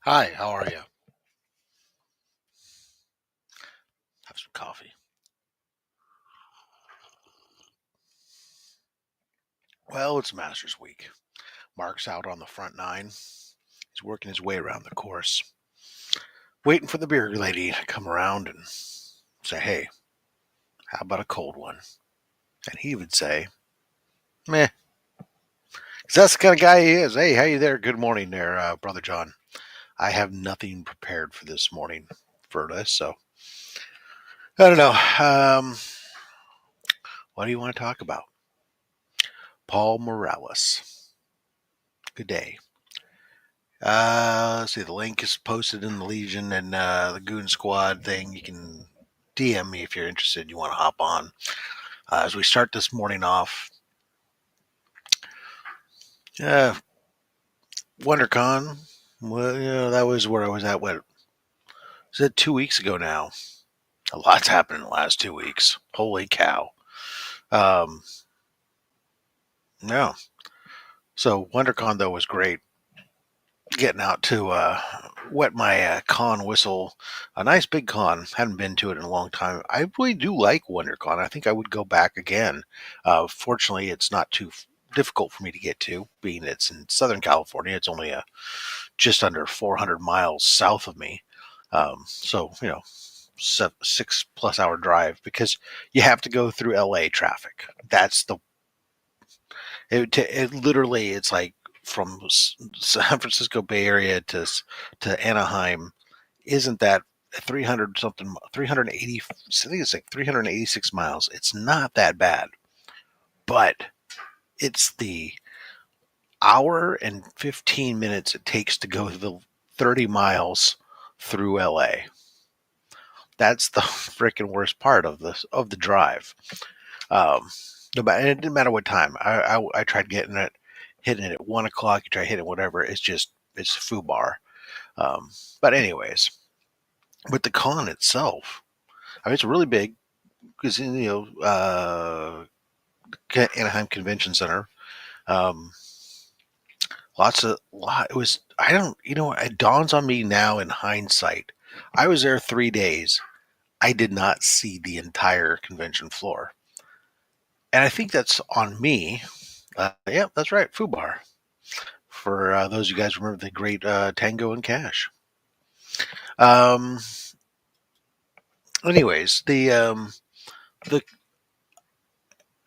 Hi, how are you? Have some coffee. Well, it's Masters Week. Mark's out on the front nine. He's working his way around the course, waiting for the beer lady to come around and say, hey, how about a cold one? And he would say, meh. 'Cause that's the kind of guy he is. Hey, how you there? Good morning there, Brother John. I have nothing prepared for this morning for this, so I don't know. What do you want to talk about? Paul Morales. Good day. Let's see, the link is posted in the Legion and the Goon Squad thing. You can DM me if you're interested. You want to hop on. As we start this morning off, WonderCon. Well, that was where I was at. What was it? 2 weeks ago now. A lot's happened in the last 2 weeks. Holy cow! Um, no. So WonderCon though was great. Getting out to wet my con whistle. A nice big con. Hadn't been to it in a long time. I really do like WonderCon. I think I would go back again. Fortunately, it's not too difficult for me to get to, being it's in Southern California. It's only just under 400 miles south of me. So, 6+ hour drive because you have to go through LA traffic. That's it literally, it's like from San Francisco Bay Area to Anaheim. Isn't that 300 something, 380? I think it's like 386 miles. It's not that bad, but it's the hour and 15 minutes it takes to go the 30 miles through LA. That's the freaking worst part of the drive. And it didn't matter what time. I tried hitting it at 1 o'clock. You try hitting whatever. It's foobar. But anyways, with the con itself, I mean, it's really big because Anaheim Convention Center. Um, It was, I don't, it dawns on me now in hindsight. I was there 3 days. I did not see the entire convention floor. And I think that's on me. Yeah, that's right. Fubar. For those of you guys remember the great Tango and Cash. Um, anyways, the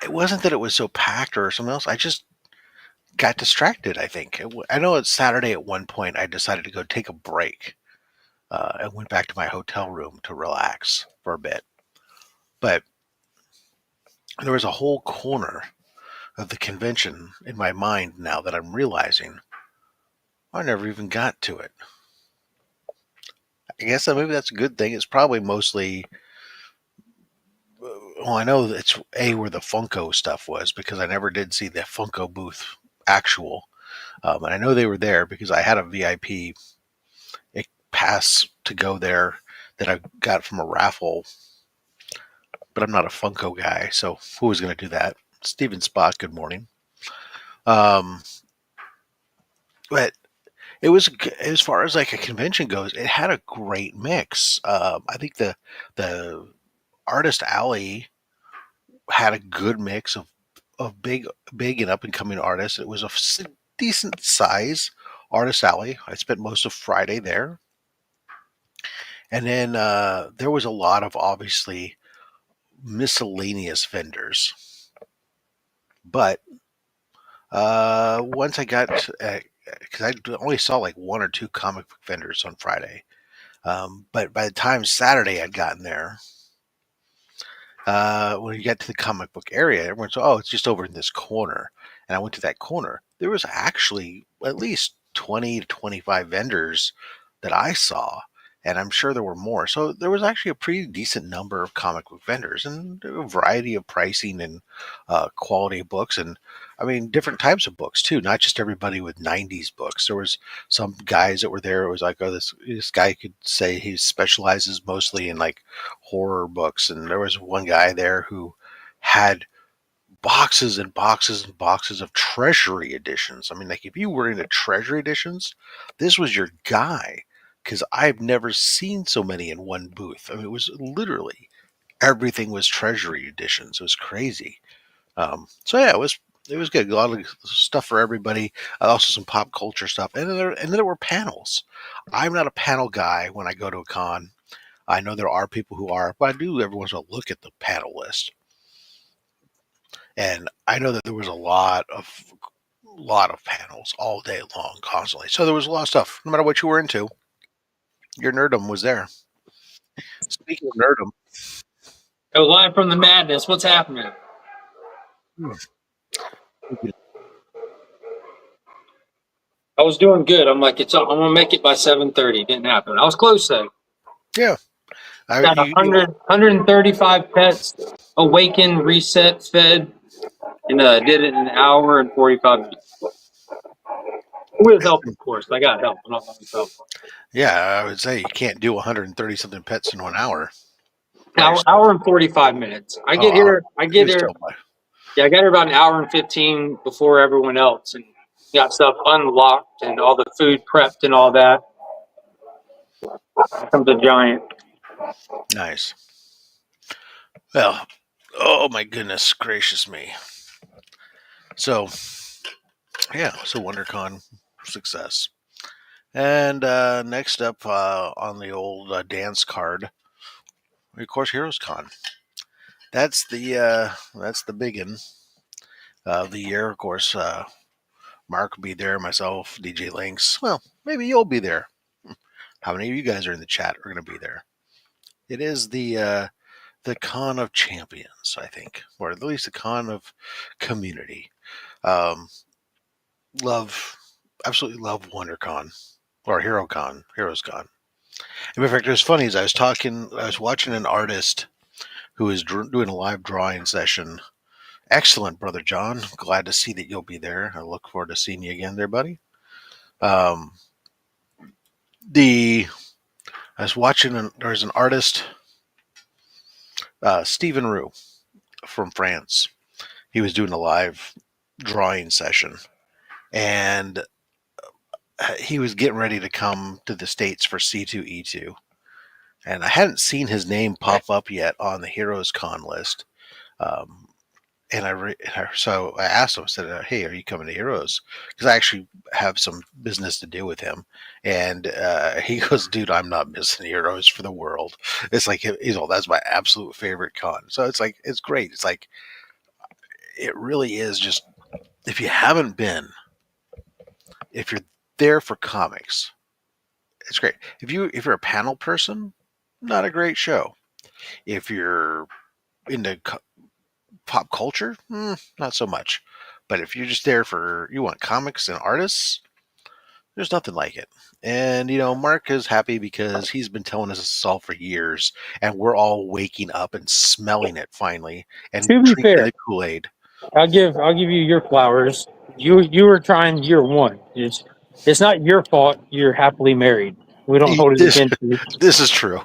it wasn't that it was so packed or something else. I just got distracted. I think I know it's Saturday. At one point, I decided to go take a break. I went back to my hotel room to relax for a bit, but there was a whole corner of the convention in my mind now that I'm realizing I never even got to it. I guess maybe that's a good thing. It's probably mostly. Well, I know it's where the Funko stuff was because I never did see the Funko booth actual, and I know they were there because I had a VIP pass to go there that I got from a raffle. But I'm not a Funko guy, so who was going to do that? Steven Spot, good morning. But it was, as far as like a convention goes, it had a great mix. I think the Artist Alley had a good mix of big and up and coming artists. It was a decent size Artist Alley. I spent most of Friday there, and then there was a lot of obviously miscellaneous vendors. But once I got, because I only saw like one or two comic book vendors on Friday. But by the time Saturday I'd gotten there, when you get to the comic book area, everyone said, "Oh, it's just over in this corner." And I went to that corner. There was actually at least 20 to 25 vendors that I saw, and I'm sure there were more. So there was actually a pretty decent number of comic book vendors and a variety of pricing and quality of books. And I mean, different types of books too, not just everybody with 90s books. There was some guys that were there. It was like, oh, this guy could say he specializes mostly in like horror books. And there was one guy there who had boxes and boxes and boxes of treasury editions. I mean, like if you were into treasury editions, this was your guy because I've never seen so many in one booth. I mean, it was literally everything was treasury editions. It was crazy. So yeah, it was good. A lot of stuff for everybody. Also some pop culture stuff, and then there were panels. I'm not a panel guy when I go to a con. I know there are people who are, but I do every once in a while look at the panel list. And I know that there was a lot of panels all day long, constantly. So there was a lot of stuff. No matter what you were into, your nerdum was there. Speaking of nerdum, Go live from the madness. What's happening? I was doing good. I'm like, I'm gonna make it by 7:30. Didn't happen. I was close though. Yeah, Got 135 pets, awakened, reset, fed, and did it in an hour and 45 minutes. With help, of course. I got help. I'm not by myself. Yeah, I would say you can't do 130 something pets in 1 hour. Hour and 45 minutes. I get here. Yeah, I got here about an hour and 15 before everyone else, and got stuff unlocked and all the food prepped and all that. Here comes a giant. Nice. Well, oh my goodness gracious me. So, yeah, so WonderCon success. And next up on the old dance card, of course, Heroes Con. That's the biggin of the year. Of course, Mark will be there, myself, DJ Links. Well, maybe you'll be there. How many of you guys are in the chat are going to be there? It is the Con of Champions, I think, or at least the Con of Community. Absolutely love WonderCon or Heroes Con. In fact, it was funny as I was watching an artist who is doing a live drawing session. Excellent, Brother John. Glad to see that you'll be there. I look forward to seeing you again there, buddy. I was watching, there's an artist, Stephen Roux from France. He was doing a live drawing session, and he was getting ready to come to the States for C2E2. And I hadn't seen his name pop up yet on the Heroes Con list. So I asked him, I said, hey, are you coming to Heroes? Because I actually have some business to do with him. And he goes, dude, I'm not missing Heroes for the world. It's like, that's my absolute favorite con. So it's like, it's great. It's like, it really is just, if you haven't been, if you're there for comics, it's great. If you're a panel person, not a great show. If you're into pop culture, not so much. But if you're just there you want comics and artists, there's nothing like it. And Mark is happy because he's been telling us this all for years, and we're all waking up and smelling it finally and drinking the Kool-Aid. I'll give you your flowers. You were trying year one. It's not your fault. You're happily married. We don't hold it against you. This is true.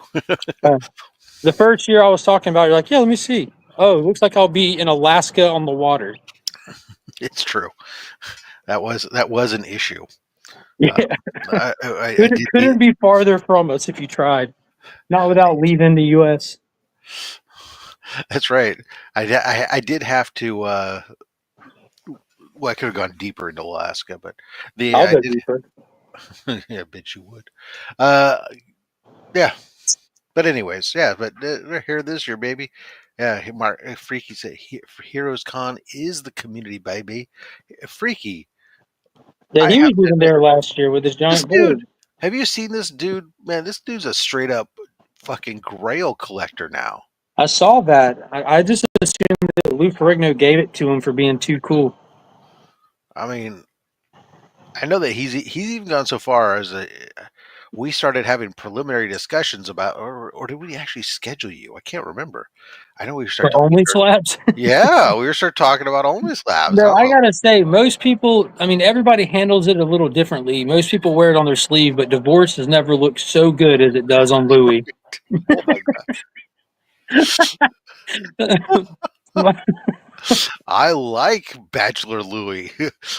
The first year I was talking about, you're like, yeah, let me see. Oh, it looks like I'll be in Alaska on the water. It's true. That was an issue. Yeah. Couldn't be farther from us if you tried. Not without leaving the U.S. That's right. I did have to. Well, I could have gone deeper into Alaska, but I'll go deeper. Yeah, I bet you would. Yeah. But anyways, yeah. But here this year, baby. Yeah, Mark Freaky said Heroes Con is the community, baby. Freaky. Yeah, he was even there last year with his giant dude. Have you seen this dude? Man, this dude's a straight up fucking Grail collector now. I saw that. I just assumed that Lou Ferrigno gave it to him for being too cool. I mean, I know that he's even gone so far as we started having preliminary discussions about, or did we actually schedule you? I can't remember. I know we started talking Only Slabs. Yeah, we started talking about Only Slabs. No, I gotta say, most people. I mean, everybody handles it a little differently. Most people wear it on their sleeve, but divorce has never looked so good as it does on Louis. Oh my gosh. I like Bachelor Louis.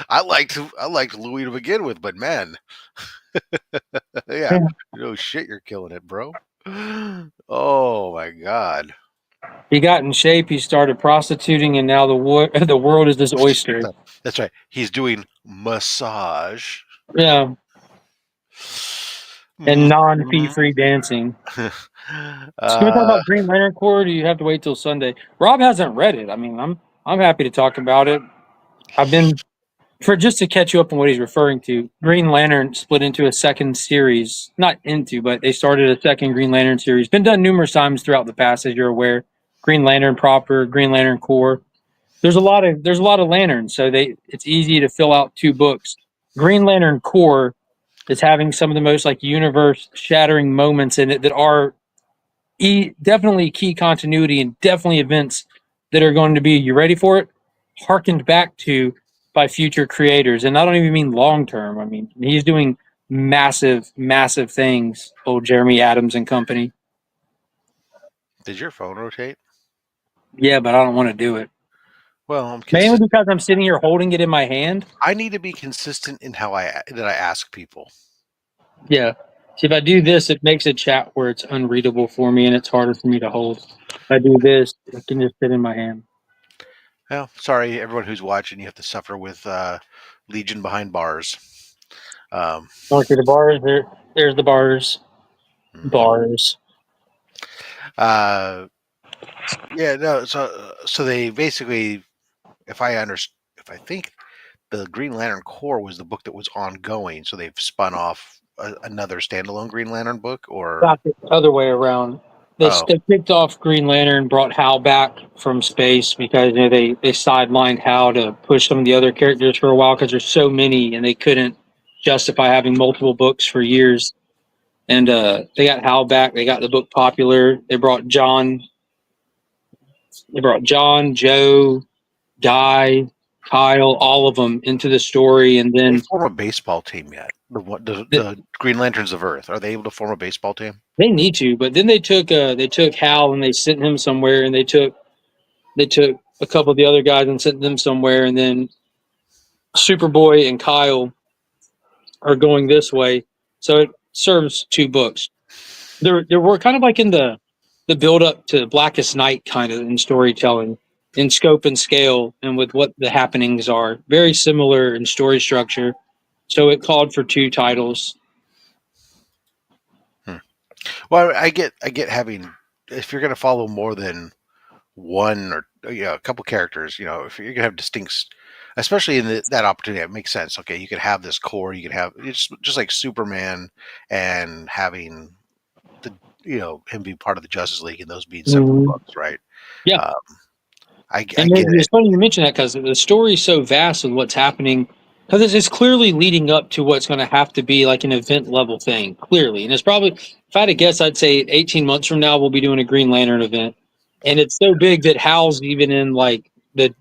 I liked Louis to begin with, but man, yeah, Yeah. no shit, you're killing it, bro. Oh my god. He got in shape. He started prostituting, and now the world is this oyster. That's right. He's doing massage. Yeah, and non-fee Mhm. free dancing. So can we talk uh, about Green Lantern Corps? Or do you have to wait till Sunday? Rob hasn't read it. I mean, I'm happy to talk about it. I've been for just to catch you up on what he's referring to. Green Lantern split into a second series, not into, but they started a second Green Lantern series. Been done numerous times throughout the past, as you're aware. Green Lantern proper, Green Lantern Corps. There's a lot of lanterns, so it's easy to fill out two books. Green Lantern Corps is having some of the most like universe shattering moments in it that are definitely key continuity and definitely events that are going to be, you ready for it, harkened back to by future creators. And I don't even mean long term. I mean, he's doing massive things, old Jeremy Adams and company. did your phone rotate? Yeah, but I don't want to do it. Well, I'm Mainly consistent. because I'm sitting here holding it in my hand. I need to be consistent in how I ask people. Yeah. See, if I do this, it makes a chat where it's unreadable for me and it's harder for me to hold. If I do this, it can just fit in my hand. Well, sorry, everyone who's watching. You have to suffer with Legion behind bars. Um, Okay, the bars, there's the bars. mhm. Bars. uh, yeah, no. So they basically, if I understand, if I think the Green Lantern Corps was the book that was ongoing, so they've spun off another standalone Green Lantern book, or Got the other way around. oh, They kicked off Green Lantern, brought Hal back from space because they sidelined Hal to push some of the other characters for a while because there's so many and they couldn't justify having multiple books for years. And they got Hal back. They got the book popular. They brought John. They brought John, Joe, Guy, Kyle, all of them into the story, and they then form a baseball team yet? th- The Green Lanterns of Earth, are they able to form a baseball team? they need to. But then they took Hal and they sent him somewhere, and they took a couple of the other guys and sent them somewhere, and then Superboy and Kyle are going this way. So it serves two books. There were kind of like in the build up to Blackest Night kind of in storytelling, in scope and scale, and with what the happenings are. Very similar in story structure. So it called for two titles. Hmm. Well, I get having, if you're going to follow more than one or a couple characters, if you're gonna have distinct, especially in that opportunity, it makes sense. Okay, you could have this core, you could have it's just like Superman and having the him be part of the Justice League and those being separate Mhm. books, right? Yeah. uh, I And get it's it. funny you mention that because the story is so vast and what's happening. Because it's clearly leading up to what's going to have to be like an event level thing, clearly. And it's probably, if I had to guess, I'd say 18 months from now, we'll be doing a Green Lantern event. And it's so big that Hal's even in like the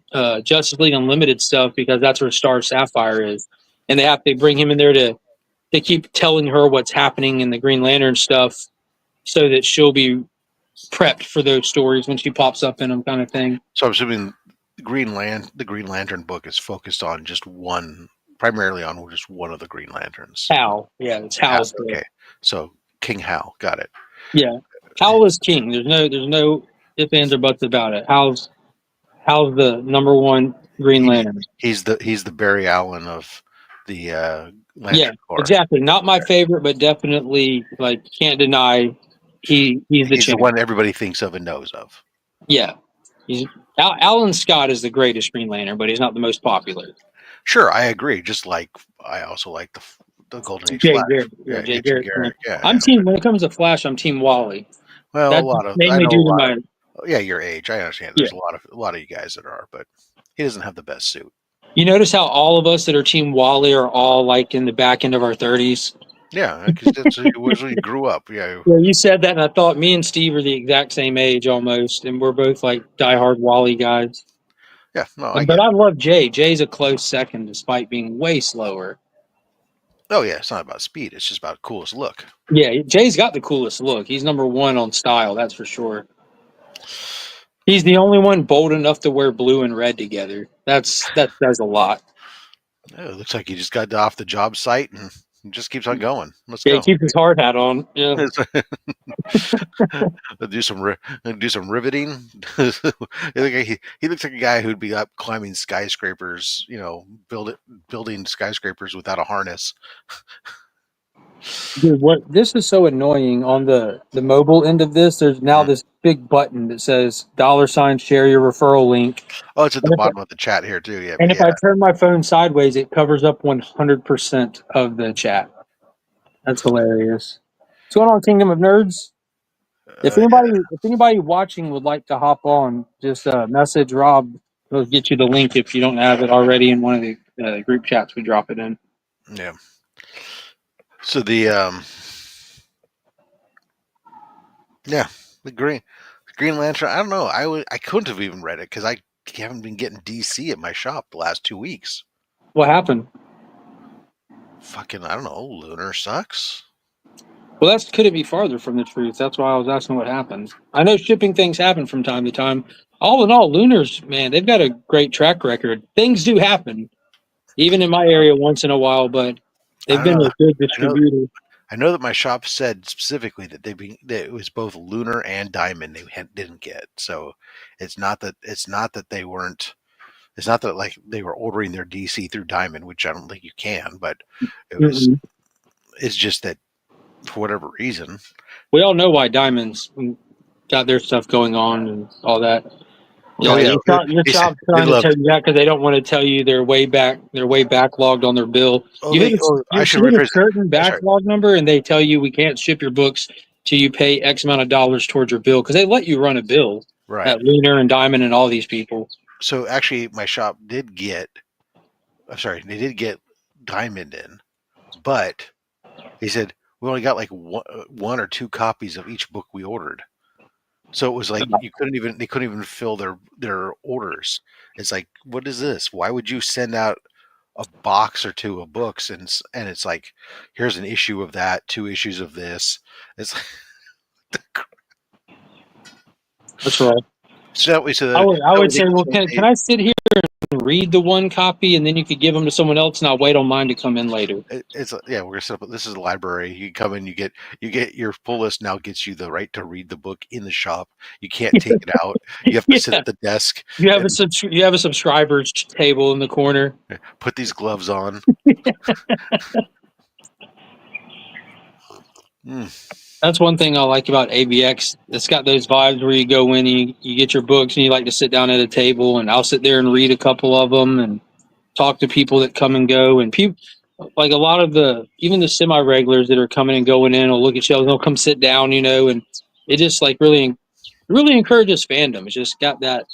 Justice League Unlimited stuff because that's where Star Sapphire is. And they have to bring him in there to keep telling her what's happening in the Green Lantern stuff so that she'll be prepped for those stories when she pops up in them, kind of thing. So I'm assuming the Green Lantern book is focused on primarily on just one of the Green Lanterns. Hal, yeah, it's Hal's book. Okay, so King Hal, got it. Yeah, Hal is king. There's no ifs ands or buts about it. Hal's the number one Green He Lantern. he's the Barry Allen of the Yeah, Lantern Corps. exactly. Not my favorite, but definitely like can't deny he's the He's the champ. one everybody thinks of and knows of. Yeah, he's Alan Scott is the greatest Green Lantern, but he's not the most popular. Sure, I agree. Just like I also like the Golden Age Jay Flash. Garrett, yeah, Yeah, Jay Jay Garrett. Garrick. Yeah, I'm yeah. team when it comes to Flash. I'm team Wally. Well, That's I mainly know a due to lot my of yeah, your age. I understand. yeah. There's a lot of you guys that are, but he doesn't have the best suit. You notice how all of us that are team Wally are all like in the back end of our 30s. Yeah, because that's was when you grew up. Yeah, Yeah, you said that, and I thought me and Steve are the exact same age almost, and we're both like diehard Wally guys. yeah. No, I But get I it. love Jay. Jay's a close second, despite being way slower. Oh yeah, it's not about speed. It's just about coolest look. Yeah, Jay's got the coolest look. He's number one on style, that's for sure. He's the only one bold enough to wear blue and red together. That says a lot. Yeah, it looks like he just got off the job site and just keeps on going. Let's Yeah, he go. keeps his hard hat on. Yeah. do some riveting. He looks like a guy who'd be up climbing skyscrapers. Building skyscrapers without a harness. Dude, what this is so annoying on the mobile end of this. There's now Mm. this big button that says $ share your referral link. Oh, it's at the And if, bottom of the chat here too. Yeah, and if yeah. I turn my phone sideways, it covers up 100% of the chat. That's hilarious. What's going on, Kingdom of Nerds? Yeah. If anybody watching would like to hop on, just message Rob. He'll get you the link if you don't have it already in one of the group chats. We drop it in. Yeah. So the Green Lantern. I don't know. I couldn't have even read it because I haven't been getting DC at my shop the last 2 weeks. What happened? Fucking, I don't know. Lunar sucks. Well, that couldn't be farther from the truth. That's why I was asking what happened. I know shipping things happen from time to time. All in all, Lunars, man, they've got a great track record. Things do happen, even in my area once in a while, but I they've don't been know. a good I know. distributor. I know that my shop said specifically that that it was both Lunar and Diamond didn't get. So it's not that they weren't. It's not that like they were ordering their DC through Diamond, which I don't think you can. But it was. Mm-mm. It's just that for whatever reason. We all know why Diamonds got their stuff going on and all that. Oh Yeah, yeah, your they said shop's they trying to love. tell you that because they don't want to tell you they're way back. They're way backlogged on their bill. Oh, they. Oh, You I should hit a rephrase it. certain Sorry. backlog number, and they tell you we can't ship your books till you pay X amount of dollars towards your bill because they let you run a bill Right. at Lunar and Diamond and all these people. So actually, my shop did get. I'm sorry, they did get Diamond in, but he said we only got like one or two copies of each book we ordered. So it was like they couldn't even fill their orders. It's like, what is this? Why would you send out a box or two of books and it's like, here's an issue of that, 2 issues of this. It's like, That's right. so that way, so I that way would say, well, can they, I sit here and read the one copy, and then you could give them to someone else, and I'll wait on mine to come in later. yeah, we're gonna set up. This is a library. You come in, you get your pull list now gets you the right to read the book in the shop. You can't take it out. You have to sit Yeah, at the desk and you have a subscribers table in the corner. put these gloves on. Mm. That's one thing I like about ABX. It's got those vibes where you go in, you get your books, and you like to sit down at a table, and I'll sit there and read a couple of them and talk to people that come and go. And people, like a lot of even the semi regulars that are coming and going in, will look at shelves, they'll come sit down, and it just like really encourages fandom. It's just got that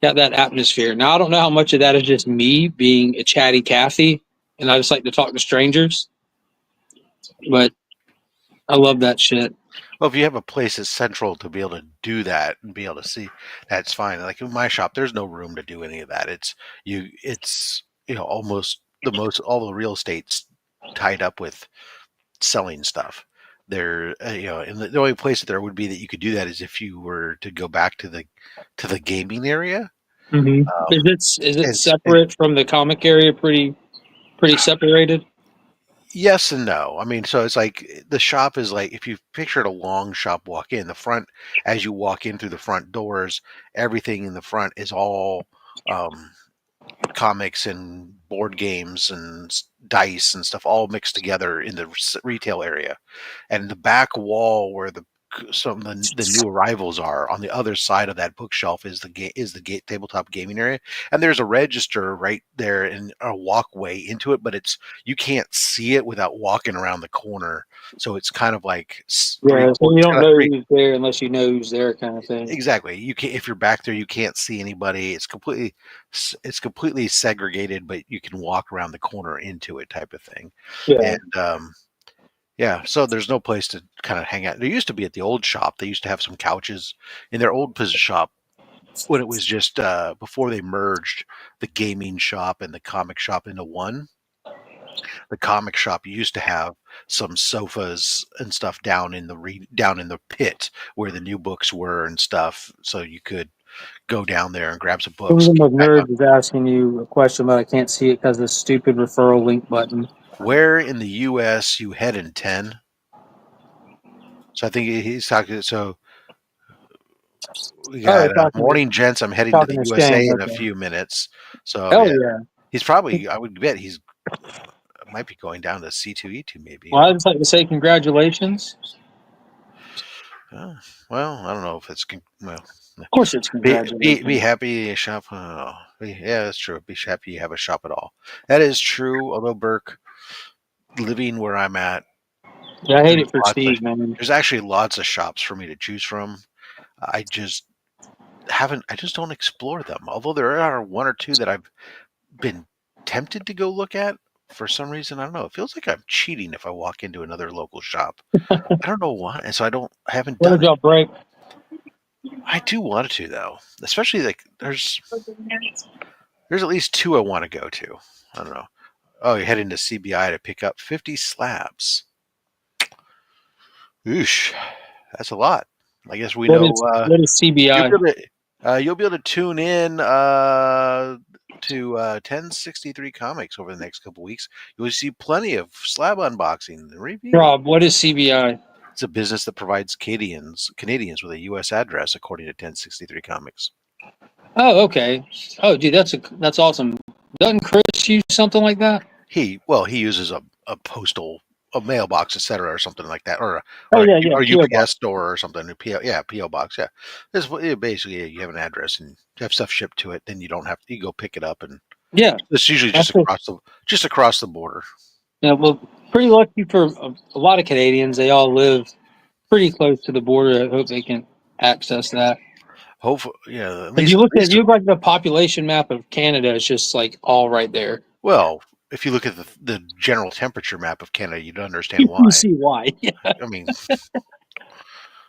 atmosphere. Now I don't know how much of that is just me being a chatty Cathy, and I just like to talk to strangers, but I love that shit. Well, if you have a place that's central to be able to do that and be able to see, that's fine. Like in my shop, there's no room to do any of that. It's almost all the real estate's tied up with selling stuff. There, and the only place that there would be that you could do that is if you were to go back to the gaming area. Mm-hmm. Um, Is it and separate from the comic area? Pretty separated. yes and no. I mean, so it's like the shop is like if you pictured a long shop walk in, the front as you walk in through the front doors, everything in the front is all um, comics and board games and dice and stuff all mixed together in the retail area. And the back wall where some of the new arrivals are on the other side of that bookshelf is the gate tabletop gaming area, and there's a register right there and a walkway into it, but you can't see it without walking around the corner, so it's kind of like Yeah, so you it's don't kind of know three. who's there unless you know who's there, kind of thing. Exactly. You can if you're back there, you can't see anybody. It's completely segregated, but you can walk around the corner into it, type of thing. Yeah. And yeah, so there's no place to kind of hang out. There used to be at the old shop. They used to have some couches in their old shop when it was just before they merged the gaming shop and the comic shop into one. The comic shop used to have some sofas and stuff down in the pit where the new books were and stuff, so you could go down there and grab some books. Kingdom Get of back on. Nerds is asking you a question, but I can't see it because of the stupid referral link button. Where in the U.S. you head in 10? So I think he's talking. So we got morning, gents. I'm heading to the USA in a few minutes. So Hell yeah, yeah. he's probably. I would bet he's might be going down to C2E2 maybe. Well, I'd just like to say congratulations. Well, I don't know if it's well. Of course, it's Be congratulations. happy shop. Oh, yeah, that's true. Be happy you have a shop at all. That is true. Although Burke, living where I'm at, Yeah, I hate it for Steve, man. there's actually lots of shops for me to choose from. I just haven't. I just don't explore them. Although there are one or two that I've been tempted to go look at. For some reason, I don't know. It feels like I'm cheating if I walk into another local shop. I don't know why, and so I haven't What done did it. y'all break? I do want to though, especially like there's at least two I want to go to. I don't know. Oh, you're heading to CBI to pick up 50 slabs. Oosh, that's a lot. I guess we know. What is CBI? You'll be able to tune in to 1063 Comics over the next couple weeks. You'll see plenty of slab unboxing and review. Rob, what is CBI? It's a business that provides Canadians with a U.S. address, according to 1063 Comics. Oh, okay. Oh, dude, that's awesome. Doesn't Chris use something like that? He uses a mailbox, etc., or something like that, or UPS store or something. PO box. Yeah, this basically you have an address and you have stuff shipped to it. Then you don't have to go pick it up, and it's usually just across the border. Yeah, well, pretty lucky for a lot of Canadians. They all live pretty close to the border. I hope they can access that. Hopefully, yeah. At If least you look at the population map of Canada, it's just like all right there. Well, if you look at the general temperature map of Canada, you'd understand why. You see why. I mean,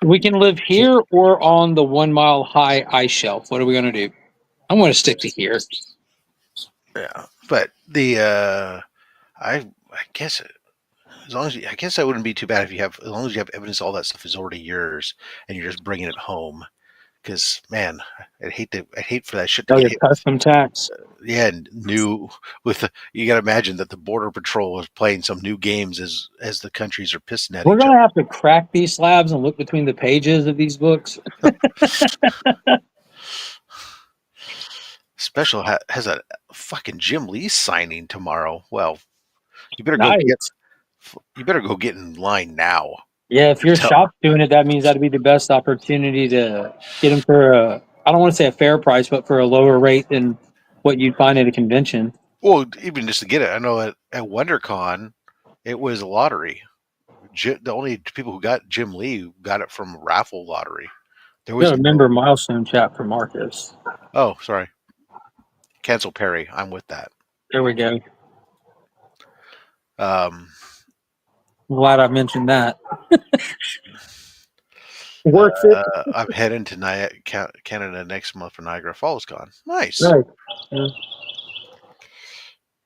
we can live here or on the 1 mile high ice shelf. What are we going to do? I'm going to stick to here. Yeah, but I guess as long as I guess that wouldn't be too bad as long as you have evidence all that stuff is already yours and you're just bringing it home. Because man, I'd hate for that shit to get hit custom tax. Yeah, you got to imagine that the Border Patrol is playing some new games as the countries are pissing at each other. We're going to have to crack these slabs and look between the pages of these books. Special has a fucking Jim Lee signing tomorrow. Well, you better go get in line now. Yeah, if your shop's doing it, that means that'd be the best opportunity to get them for I don't want to say a fair price, but for a lower rate than what you'd find at a convention. Well, even just to get it, I know at WonderCon, it was a lottery. The only people who got Jim Lee got it from a raffle lottery. There was remember milestone chat for Marcus. Oh, sorry. Cancel Perry. I'm with that. There we go. I'm glad I mentioned that. Works it. I'm heading to Canada next month for Niagara Falls Con. Nice. Right.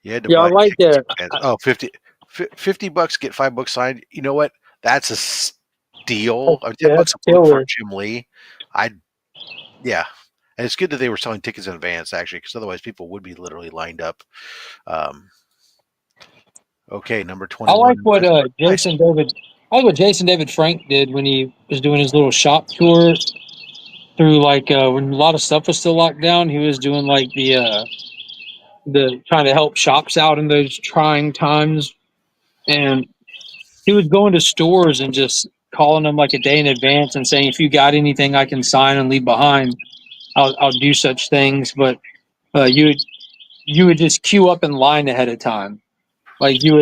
Yeah, I like that. Oh, $50, get 5 books signed. You know what? That's a steal. $10 a book for Jim Lee. Yeah. And it's good that they were selling tickets in advance, actually, because otherwise people would be literally lined up. Okay, number 21. I like what Jason David Frank did when he was doing his little shop tour through when a lot of stuff was still locked down. He was doing the trying to help shops out in those trying times, and he was going to stores and just calling them like a day in advance and saying, if you got anything I can sign and leave behind, I'll do such things. But you would just queue up in line ahead of time. Like you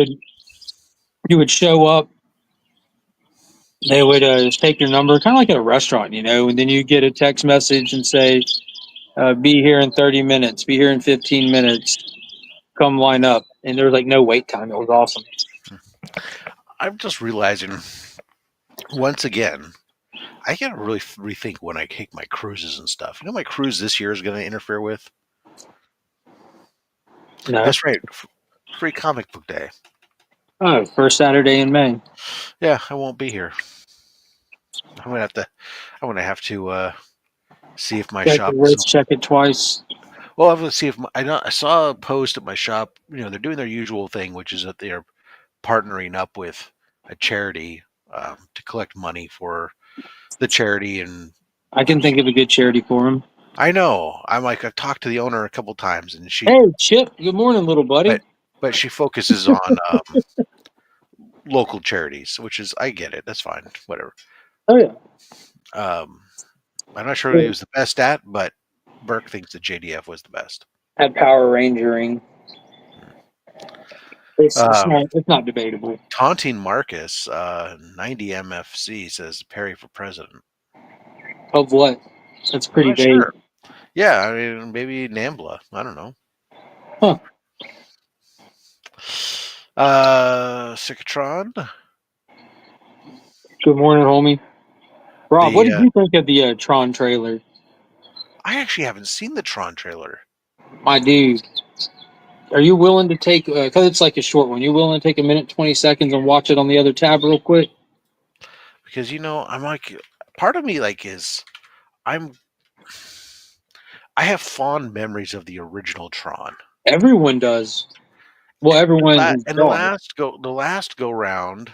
would show up, they would just take your number, kind of like at a restaurant, and then you get a text message and say, be here in 30 minutes, be here in 15 minutes, come line up. And there was no wait time. It was awesome. I'm just realizing once again, I gotta really rethink when I take my cruises and stuff. You know, my cruise this year is going to interfere with. No. That's right, free comic book day. Oh, first Saturday in May. Yeah, I won't be here. I'm gonna have to see if my Check the shop is. list, check it twice. Well, I'm gonna see if I saw a post at my shop. They're doing their usual thing, which is that they are partnering up with a charity to collect money for the charity. And I can think of a good charity for him. I know I've talked to the owner a couple times, and Hey, Chip. Good morning, little buddy. but she focuses on local charities, which is I get it. That's fine, whatever. Oh yeah. Um, I'm not sure who he was the best at, but Burke thinks that JDF was the best. At Power Rangering. It's Um, not it's not debatable. Taunting Marcus, 90 MFC says Perry for president. Of what? That's I'm pretty not vague. sure. Yeah, I mean maybe Nambla. I don't know. Huh. Cicatron. Good morning, homie. Rob, what The did you think of the Tron trailer? I actually haven't seen the Tron trailer My dude, are you willing to take, because it's like a short one, you willing to take a minute, 20 seconds and watch it on the other tab real quick? because I'm like part of me I'm I have fond memories of the original Tron. Everyone does. Well, everyone who And saw it. the last go round,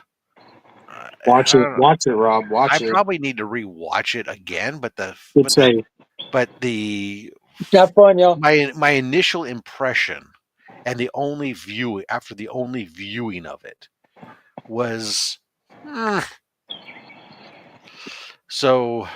Watch I it. don't know. Watch it, Rob. I Watch it. probably need to rewatch it again, Good save. but the Have fun, y'all. my initial impression and the only view after the only viewing of it was so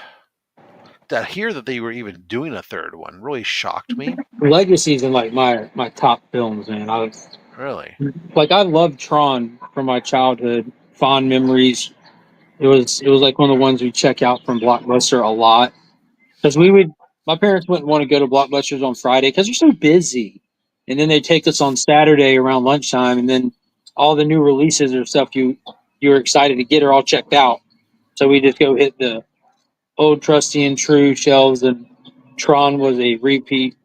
to hear that they were even doing a third one really shocked me. Legacy's in like my top films, man. Really. I love Tron from my childhood, fond memories. It was like one of the ones we check out from Blockbuster a lot because my parents wouldn't want to go to Blockbusters on Friday because they're so busy, and then they take us on Saturday around lunchtime, and then all the new releases or stuff you were excited to get are all checked out. So we just go hit the old trusty and true shelves, and Tron was a repeat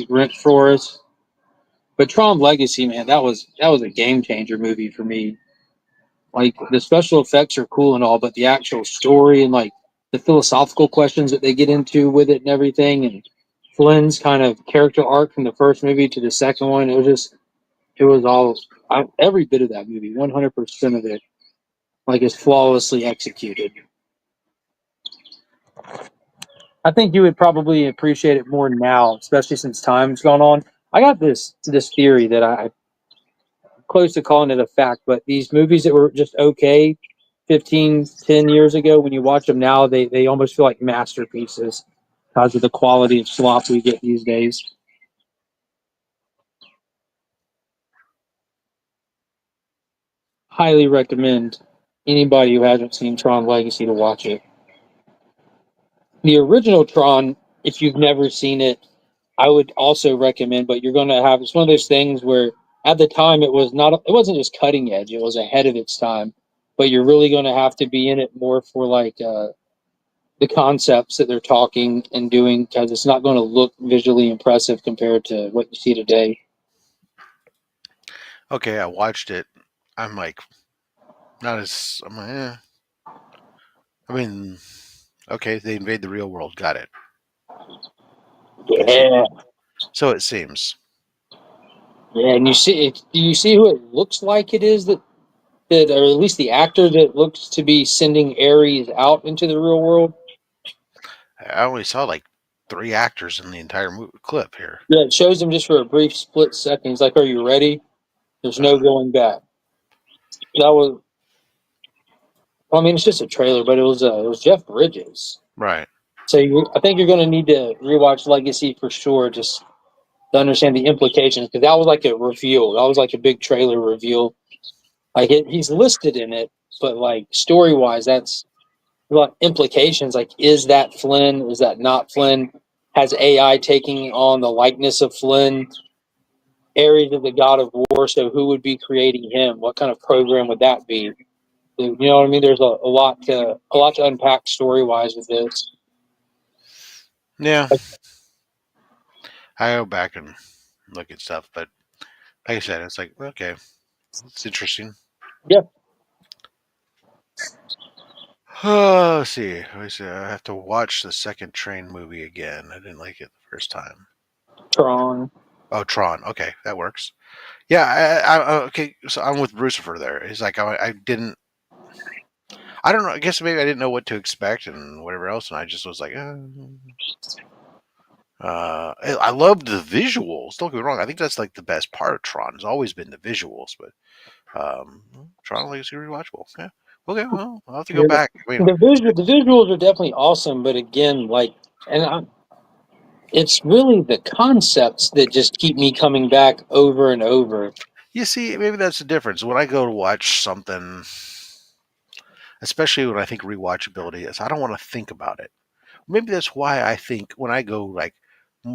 rent for us. But Tron Legacy, man, that was a game changer movie for me. Like the special effects are cool and all, but the actual story and like the philosophical questions that they get into with it and everything, and Flynn's kind of character arc from the first movie to the second one, it was all every bit of that movie, 100% of it, like is flawlessly executed. I think you would probably appreciate it more now, especially since time's gone on. I got this theory that I'm close to calling it a fact, but these movies that were just okay 15, 10 years ago, when you watch them now, they almost feel like masterpieces because of the quality of slop we get these days. Highly recommend anybody who hasn't seen Tron Legacy to watch it. The original Tron, if you've never seen it, I would also recommend, but you're going to have, it's one of those things where at the time it wasn't just cutting edge, it was ahead of its time, but you're really going to have to be in it more for like the concepts that they're talking and doing because it's not going to look visually impressive compared to what you see today. Okay, I watched it. I'm like not as I'm like, I mean, okay, they invade the real world. Got it. I see. Yeah, So it seems. yeah, and you see it. Do you see who it looks like it is that, or at least the actor that looks to be sending Ares out into the real world? I only saw like three actors in the entire clip here. Yeah, it shows him just for a brief split second. He's like, "Are you ready? There's no Uh, going back." That was, well, I mean, it's just a trailer, but it was Jeff Bridges. right. So I think you're going to need to rewatch Legacy for sure, just to understand the implications, because that was like a reveal. That was like a big trailer reveal. Like he's listed in it, but like story wise, that's a lot of implications. Like, is that Flynn? Is that not Flynn? Has AI taking on the likeness of Flynn? Ares of the god of war. So who would be creating him? What kind of program would that be? You know what I mean? There's a lot to unpack story wise with this. Yeah, I go back and look at stuff, but like I said, it's like okay, it's interesting. Yeah. Let's see. Let me see. I have to watch the second Train movie again. I didn't like it the first time. Tron. Oh, Tron. Okay, that works. Yeah, okay. So I'm with Brucifer there. He's like, I didn't. I don't know. I guess maybe I didn't know what to expect and whatever else, and I just was like, I loved the visuals. Don't get me wrong. I think that's like the best part of Tron. Has always been the visuals, but Tron Legacy rewatchable. Yeah. Okay. Well, I'll have to go Yeah, back. I mean, the visuals are definitely awesome, but again, like, it's really the concepts that just keep me coming back over and over. you see, maybe that's the difference. When I go to watch something, especially when I think rewatchability is, I don't want to think about it. Maybe that's why I think when I go like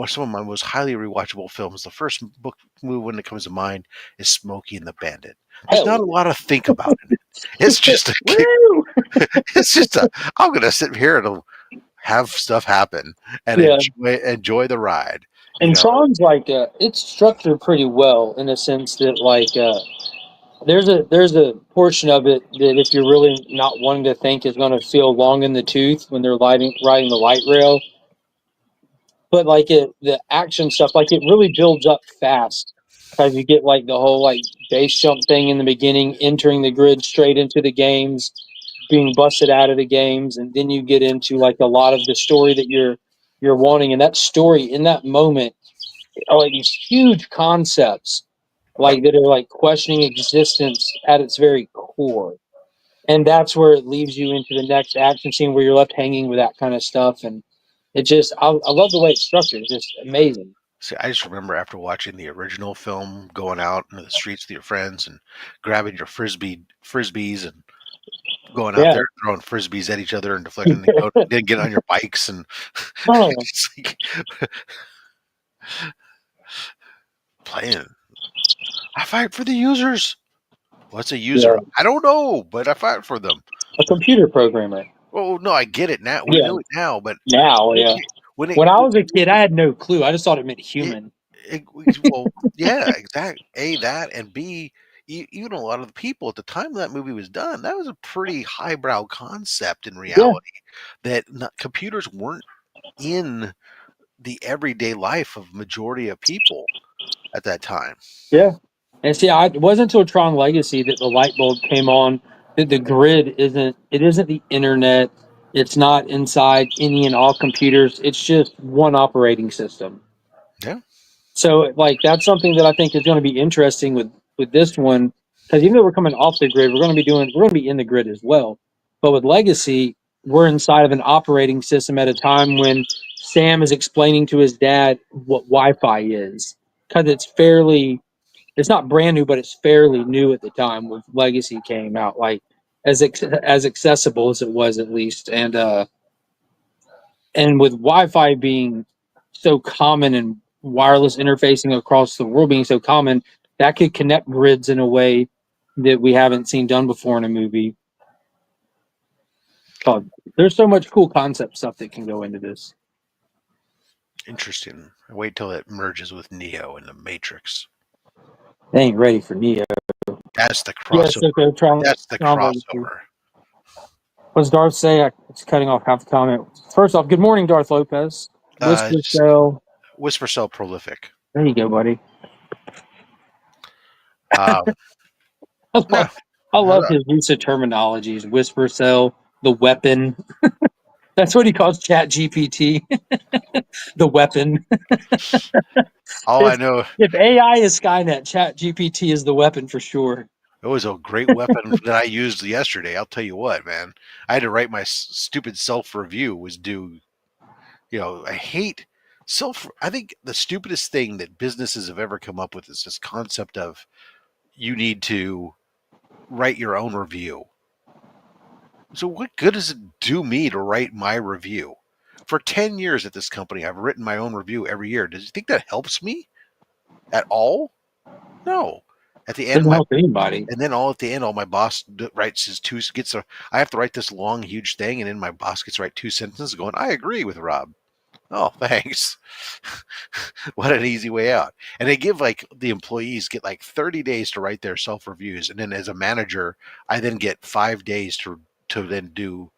some of my most highly rewatchable films, the first book movie when it comes to mind is Smokey and the Bandit. There's Hell not a lot of think about in it. It's yeah. just a kick. Woo! It's just a. I'm gonna sit here and have stuff happen and Yeah. enjoy the ride. You And know. Tron's like it's structured pretty well in a sense that like there's a portion of it that if you're really not wanting to think is going to feel long in the tooth when they're riding the light rail, but like the action stuff like it really builds up fast because you get like the whole like base jump thing in the beginning, entering the grid straight into the games, being busted out of the games, and then you get into like a lot of the story that you're wanting, and that story in that moment are like these huge concepts like that are like questioning existence at its very core, and that's where it leaves you into the next action scene where you're left hanging with that kind of stuff. And it just I love the way it's structured. It's just amazing. See, I just remember after watching the original film, going out into the streets with your friends and grabbing your frisbees and going out Yeah. there throwing frisbees at each other and deflecting, then get on your bikes and Oh, just like playing. I fight for the users. What's a user? yeah. I don't know, but I fight for them. A computer programmer. Oh no, I get it now. We Yeah. know it now, but Now, yeah. when it When I was a kid, I had no clue. I just thought it meant it, human. well, yeah, exactly. A that and B, even a lot of the people at the time that movie was done, that was a pretty highbrow concept in Yeah. reality. That computers weren't in the everyday life of majority of people at that time. Yeah. And see, it wasn't until Tron Legacy that the light bulb came on that the grid isn't the internet. It's not inside any and all computers. It's just one operating system. Yeah, So like that's something that I think is going to be interesting with this one because even though we're coming off the grid, we're going to be in the grid as well. But with Legacy, we're inside of an operating system at a time when Sam is explaining to his dad what Wi-Fi is because it's not brand new, but it's fairly new at the time when Legacy came out, like as accessible as it was at least, and with Wi-Fi being so common and wireless interfacing across the world being so common, that could connect grids in a way that we haven't seen done before in a movie. Oh, there's so much cool concept stuff that can go into this. interesting. I wait till it merges with Neo in the Matrix. They ain't ready for Neo. That's the Yes, crossover. okay. That's the Tron Legacy. crossover. What's Darth say? It's cutting off half the comment. First off, good morning, Darth Lopez. Whisper Cell. Whisper Cell Prolific. There you go, buddy. Um, I no, love, I love his use of terminologies. Whisper Cell, the weapon. That's what he calls Chat GPT. The weapon. all I If know, if AI is Skynet, Chat GPT is the weapon for sure. it was a great weapon that I used yesterday. I'll tell you what, man. I had to write my stupid self review. Was due. I hate self. I think the stupidest thing that businesses have ever come up with is this concept of you need to write your own review. So what good does it do me to write my review? For 10 years at this company, I've written my own review every year. Does you think that helps me at all? No. At the end, Doesn't help anybody. and then all at the end, all my boss writes his two gets a. I have to write this long, huge thing, and then my boss gets to write two sentences going, "I agree with Rob." Oh, thanks. What an easy way out. And they give like the employees get like 30 days to write their self reviews, and then as a manager, I then get 5 days to then do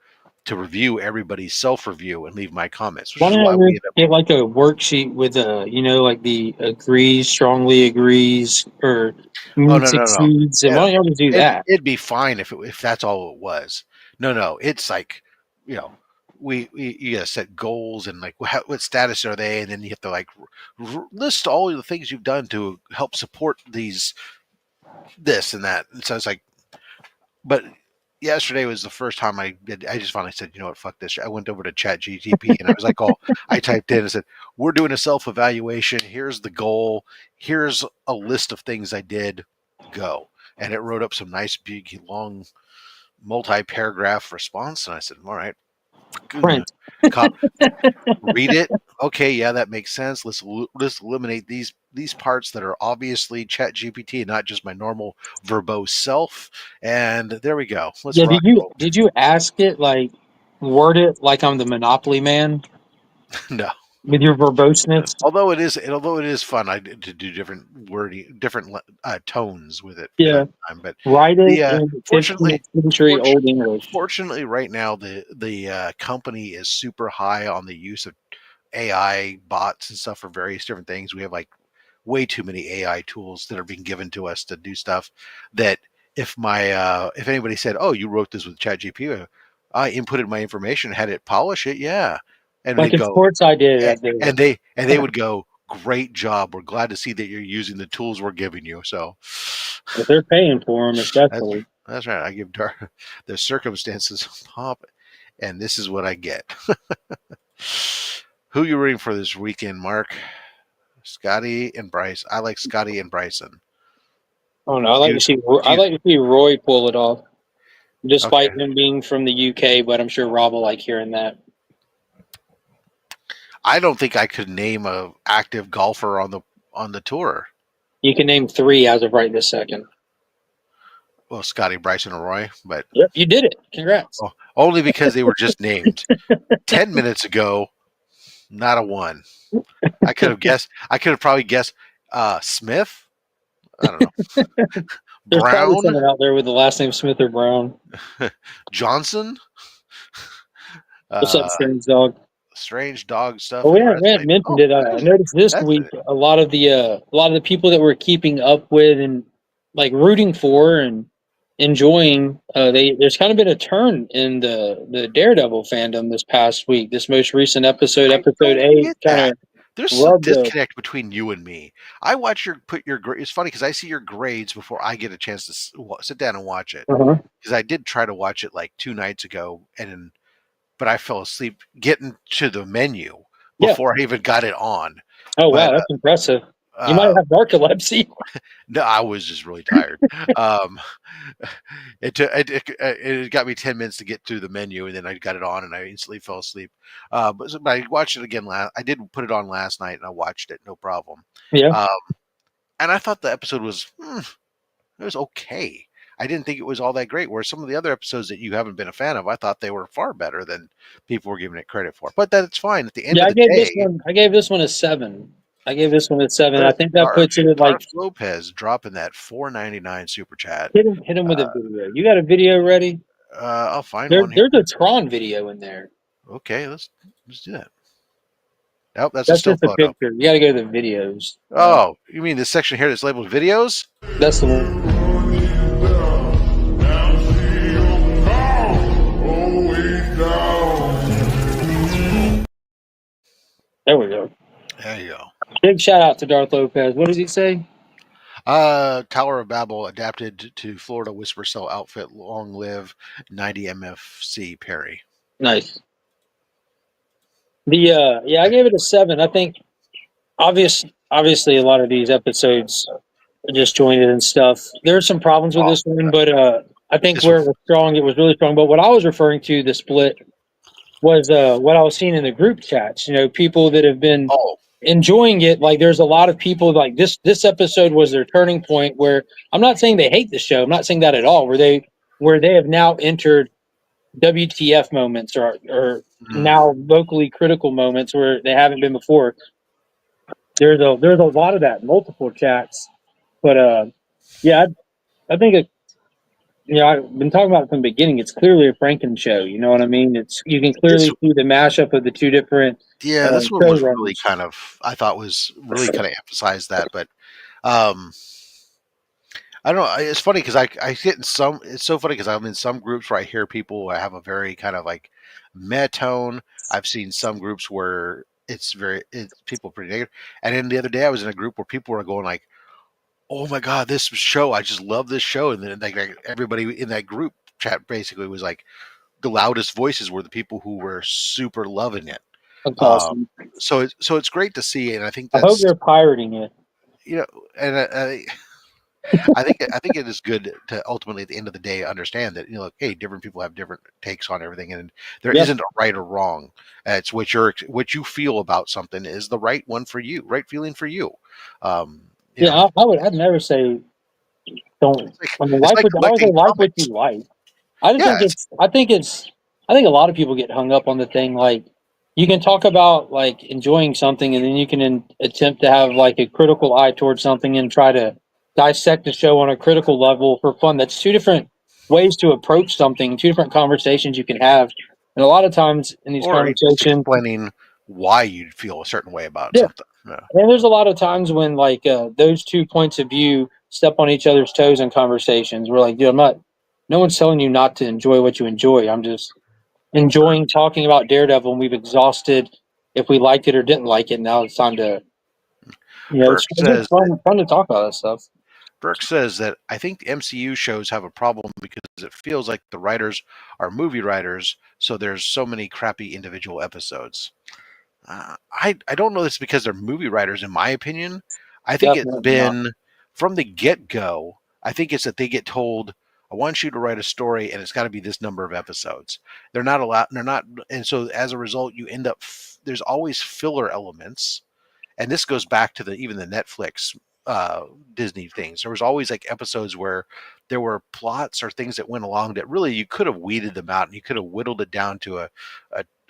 to review everybody's self-review and leave my comments, which Why is don't why I we end up. get like a worksheet with like the agrees, strongly agrees, or Oh no, no, no. succeeds, and Yeah, why don't y'all just do that? it'd be fine if that's all it was. No, it's like, you know, we you gotta set goals and like what status are they, and then you have to like list all the things you've done to help support this and that. And so it's like, but yesterday was the first time I just finally said, you know what, fuck this. I went over to Chat GTP and I was like, I typed in and said, we're doing a self evaluation. Here's the goal. Here's a list of things I did. Go. And it wrote up some nice, big, long, multi paragraph response. And I said, all right, Print. read it. Okay, yeah, that makes sense. Let's eliminate these parts that are obviously Chat GPT and not just my normal verbose self. And there we go. Let's Yeah, rock. did you ask it like word it like I'm the Monopoly man No. with your verboseness? Although it is fun, I did to do different wording, different tones with it from time Yeah, to time. But write it the in fortunately, 15th century fortu- Old English. fortunately, right now the company is super high on the use of AI bots and stuff for various different things. We have like way too many AI tools that are being given to us to do stuff that if anybody said, "Oh, you wrote this with ChatGPT," I inputted my information, had it polish it, yeah, and Like they'd in go, sports, I did. eh, I did. and they would go, "Great job. We're glad to see that you're using the tools we're giving you." So If they're paying for them, that's especially. that's right. I give the circumstances pop, and this is what I get. Who you rooting for this weekend, Mark? Scotty and Bryce. I like Scotty and Bryson. I don't know. Do you, do I you, like to see Roy pull it off, okay. despite him being from the UK. But I'm sure Rob will like hearing that. I don't think I could name a active golfer on the tour. You can name 3 as of right this second. Well, Scotty, Bryson, and Roy, but Yep, you did it. Congrats. only because they were just named 10 minutes ago. Not a one. I could have guessed. I could have probably guessed Smith. I don't know. There's probably Brown, someone out there with the last name Smith or Brown. Johnson. What's up, Uh, Strange Dog? strange dog stuff Well, and we wrestling. hadn't mentioned Oh, it. I noticed this that's week a lot of the people that we're keeping up with and like rooting for and enjoying. There's kind of been a turn in the Daredevil fandom this past week. This most recent episode, I episode don't 8, get kind that. of There's some rubbed the. disconnect between you and me. I watch your put your grades. It's funny because I see your grades before I get a chance to sit down and watch it. Uh-huh. Because I did try to watch it like 2 nights ago, but I fell asleep getting to the menu Yeah. before I even got it on. Oh But wow, that's impressive. You might uh, have narcolepsy. no, I was just really tired. um, it got me 10 minutes to get to the menu, and then I got it on, and I instantly fell asleep. But I watched it again. I did put it on last night, and I watched it, no problem. Yeah. Um, and I thought the episode was it was okay. I didn't think it was all that great. Whereas some of the other episodes that you haven't been a fan of, I thought they were far better than people were giving it credit for. But that's fine. At the end Yeah, of I the gave this day, one. I gave this one a 7. I gave this one a 7. I think that puts it at like Darth Lopez dropping that $4.99 super chat. hit him with a Uh, video. You got a video ready? I'll find one here. There's a Tron video in there. Okay, let's do that. Oh, that's a That's still just a photo. picture. You got to go to the videos. Oh, you mean this section here that's labeled videos? That's the one. There we go. There you go. Big shout out to Darth Lopez. What does he say? Tower of Babel adapted to Florida Whisper Cell outfit. Long live 90 MFC Perry. Nice. I gave it a 7. I think obviously a lot of these episodes are disjointed and stuff. There are some problems with this one, but I think This where one, it was strong, it was really strong. But what I was referring to, the split, was what I was seeing in the group chats. You know, people that have been oh, enjoying it. Like, there's a lot of people like this episode was their turning point. Where I'm not saying they hate the show. I'm not saying that at all. Where they have now entered WTF moments or now vocally critical moments where they haven't been before. There's a lot of that, multiple chats. But yeah, I think I've been talking about it from the beginning. It's clearly a Franken show. You know what I mean? You can This, clearly see the mashup of the two different yeah, this one was really showrunners. kind of, I thought was really kind of emphasized that, but um, I don't know. It's funny because I get in some. It's so funny because I'm in some groups where I hear people have a very kind of like meh tone. I've seen some groups where it's people pretty negative. And then the other day I was in a group where people were going like, "Oh my god, this show! I just love this show!" And then like everybody in that group chat basically was like the loudest voices were the people who were super loving it. That's Um, awesome. so it's great to see, and I think I hope that's they're pirating it. you know, and I think it is good to ultimately at the end of the day understand that hey, different people have different takes on everything, and there Yep. isn't a right or wrong. It's what you feel about something is the right one for you, right feeling for you. Um, you Yeah, know, I'd never say don't. I mean, it's like I would say collecting like what you comics. like. I just Yeah, think I think a lot of people get hung up on the thing. Like, you can talk about like enjoying something, and then you can attempt to have like a critical eye towards something and try to dissect the show on a critical level for fun. That's two different ways to approach something, two different conversations you can have. And a lot of times in these or just conversations, explaining why you'd feel a certain way about yeah, something. Yeah. and there's a lot of times when like those two points of view step on each other's toes in conversations. We're like, dude, no one's telling you not to enjoy what you enjoy. I'm just enjoying talking about Daredevil, and we've exhausted if we liked it or didn't like it. Now it's time to, Burke it's just says that fun to talk about that stuff. Burke says that I think the MCU shows have a problem because it feels like the writers are movie writers, so there's so many crappy individual episodes. I don't know this because they're movie writers, in my opinion. I think it's Definitely not. been from the get go. I think it's that they get told, "I want you to write a story, and it's got to be this number of episodes." They're not allowed. They're not, and so as a result, you end up. There's always filler elements, and this goes back to even the Netflix Disney things. There was always like episodes where there were plots or things that went along that really you could have weeded them out and you could have whittled it down to a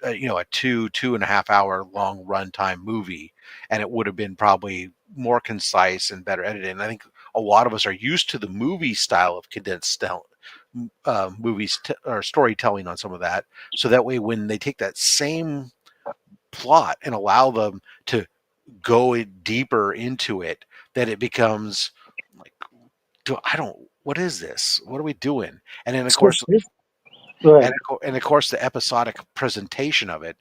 2.5 hour long runtime movie, and it would have been probably more concise and better edited. And I think a lot of us are used to the movie style of condensed movies or storytelling on some of that. So that way, when they take that same plot and allow them to go deeper into it, that it becomes like, I don't. What is this? What are we doing? And then of course, Right. and of course, the episodic presentation of it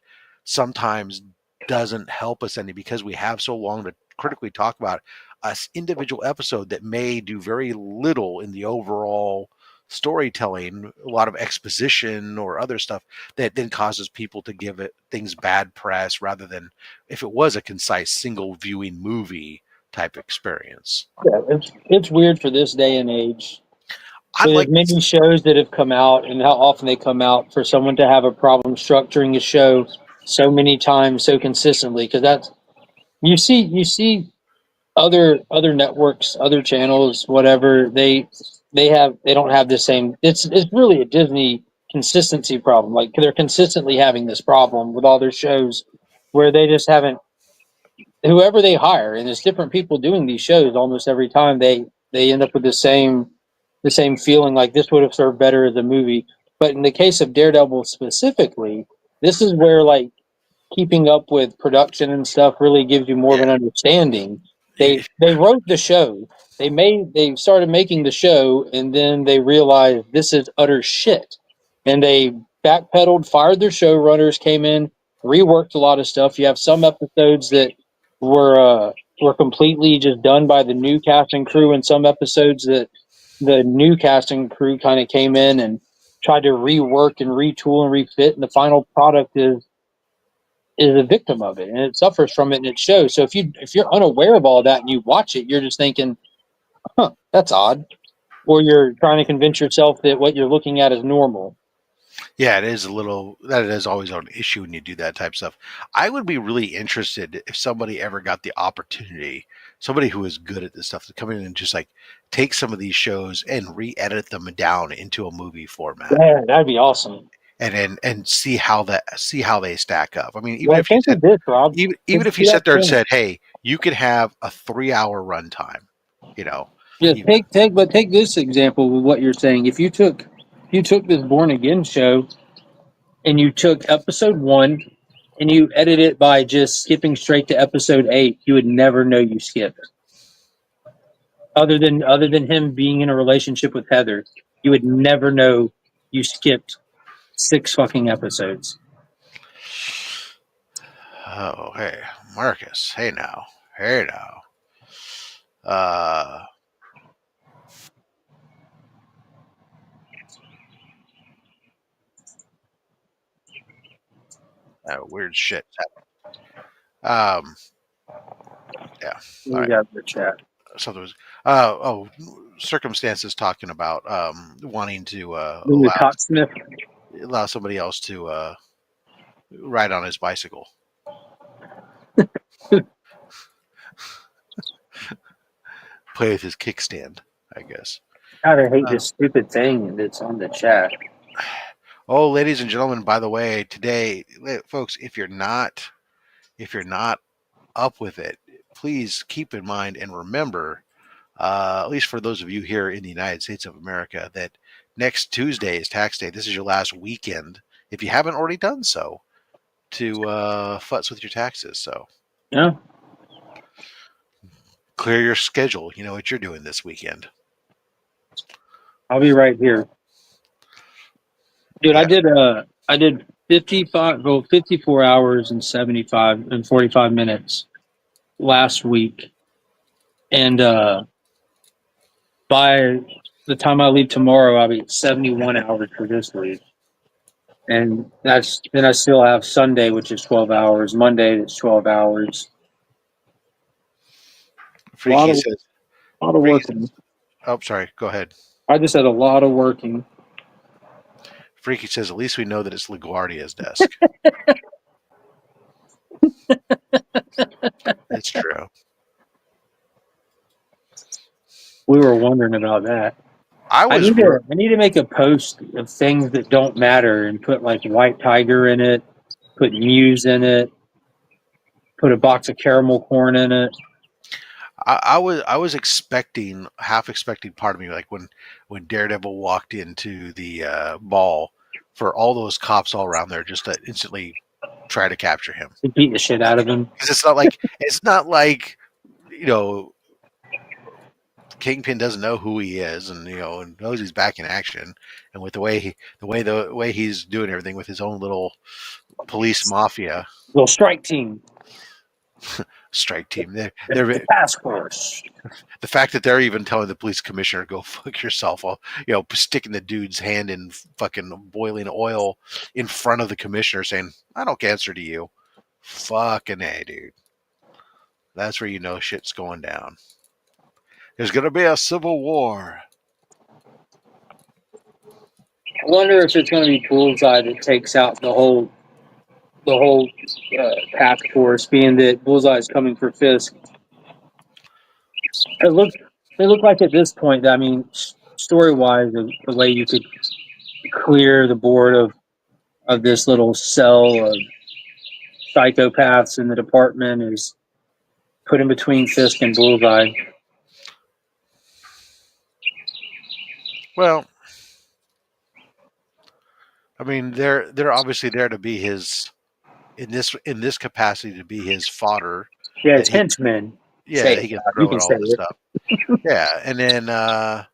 sometimes doesn't help us any because we have so long to critically talk about a individual episode that may do very little in the overall storytelling, a lot of exposition or other stuff that then causes people to give it things bad press rather than if it was a concise single viewing movie type experience. Yeah, it's weird for this day and age. I'd With as like to, many shows that have come out and how often they come out, for someone to have a problem structuring a show so many times so consistently, because that's you see other networks, other channels, whatever, they don't have the same. It's really a Disney consistency problem. Like, they're consistently having this problem with all their shows where they just haven't, whoever they hire, and there's different people doing these shows almost every time, they end up with the same feeling like this would have served better as a movie. But in the case of Daredevil specifically, this is where like keeping up with production and stuff really gives you more of yeah, an understanding. yeah, They wrote the show. They started making the show, and then they realized this is utter shit. And they backpedaled, fired their showrunners, came in, reworked a lot of stuff. You have some episodes that were completely just done by the new cast and crew, and some episodes that the new casting crew kind of came in and tried to rework and retool and refit, and the final product is a victim of it, and it suffers from it, and it shows. So if you're unaware of all that and you watch it, you're just thinking, huh, that's odd, or you're trying to convince yourself that what you're looking at is normal. yeah, it is a little that it is always an issue when you do that type of stuff. I would be really interested if somebody ever got the opportunity, somebody who is good at this stuff, to come in and just like take some of these shows and re-edit them down into a movie format Yeah, that'd be awesome. and see how they stack up. I mean, even Well, if you think said of this, Rob. even if you See that sat there and thing. said, "Hey, you could have a 3 hour runtime," you know, Yeah, take this example of what you're saying. If you took this Born Again show and you took episode 1 and you edit it by just skipping straight to episode 8, you would never know you skipped. Other than him being in a relationship with Heather, you would never know you skipped 6 fucking episodes. Oh, hey, Marcus. Hey now. Weird shit. Um, yeah. All We right. got the chat. Something was. Circumstances talking about wanting to The cocksmith. allow somebody else to ride on his bicycle. Play with his kickstand, I guess. God, I hate this stupid thing that's on the chat. Oh, ladies and gentlemen, by the way, today, folks, if you're not up with it, please keep in mind and remember, at least for those of you here in the United States of America, that next Tuesday is tax day. This is your last weekend, if you haven't already done so, to futz with your taxes. So Yeah, clear your schedule. You know what you're doing this weekend. I'll be right here. Dude, Yeah. I did 54 hours and 45 minutes last week. And by the time I leave tomorrow, I'll be at 71 hours for this week. And then I still have Sunday, which is 12 hours. Monday, it's 12 hours. Freaky A says. lot of Freaky working. says, oh, sorry. Go ahead. I just had a lot of working. Freaky says, at least we know that it's LaGuardia's desk. It's true. We were wondering about that. I need to make a post of things that don't matter and put like White Tiger in it, put Muse in it, put a box of caramel corn in it. I was expecting, half expecting part of me, like when Daredevil walked into the ball, for all those cops all around there just to instantly try to capture him. To beat the shit out of him. Because it's not like, you know, Kingpin doesn't know who he is, and and knows he's back in action, and with the way he's doing everything with his own little police mafia, little strike team. They're the task force. The fact that they're even telling the police commissioner, go fuck yourself, while sticking the dude's hand in fucking boiling oil in front of the commissioner, saying, I don't answer to you. Fucking A, dude. That's where you know shit's going down. There's gonna be a civil war. I wonder if it's going to be Bullseye that takes out the whole task force, being that Bullseye is coming for Fisk. They look like at this point, I mean, story-wise, the way you could clear the board of this little cell of psychopaths in the department is put in between Fisk and Bullseye. Well, I mean, they're obviously there to be his, in this capacity, to be his fodder. Yeah, it's henchmen. Yeah, he can throw at all this stuff. Yeah, and then I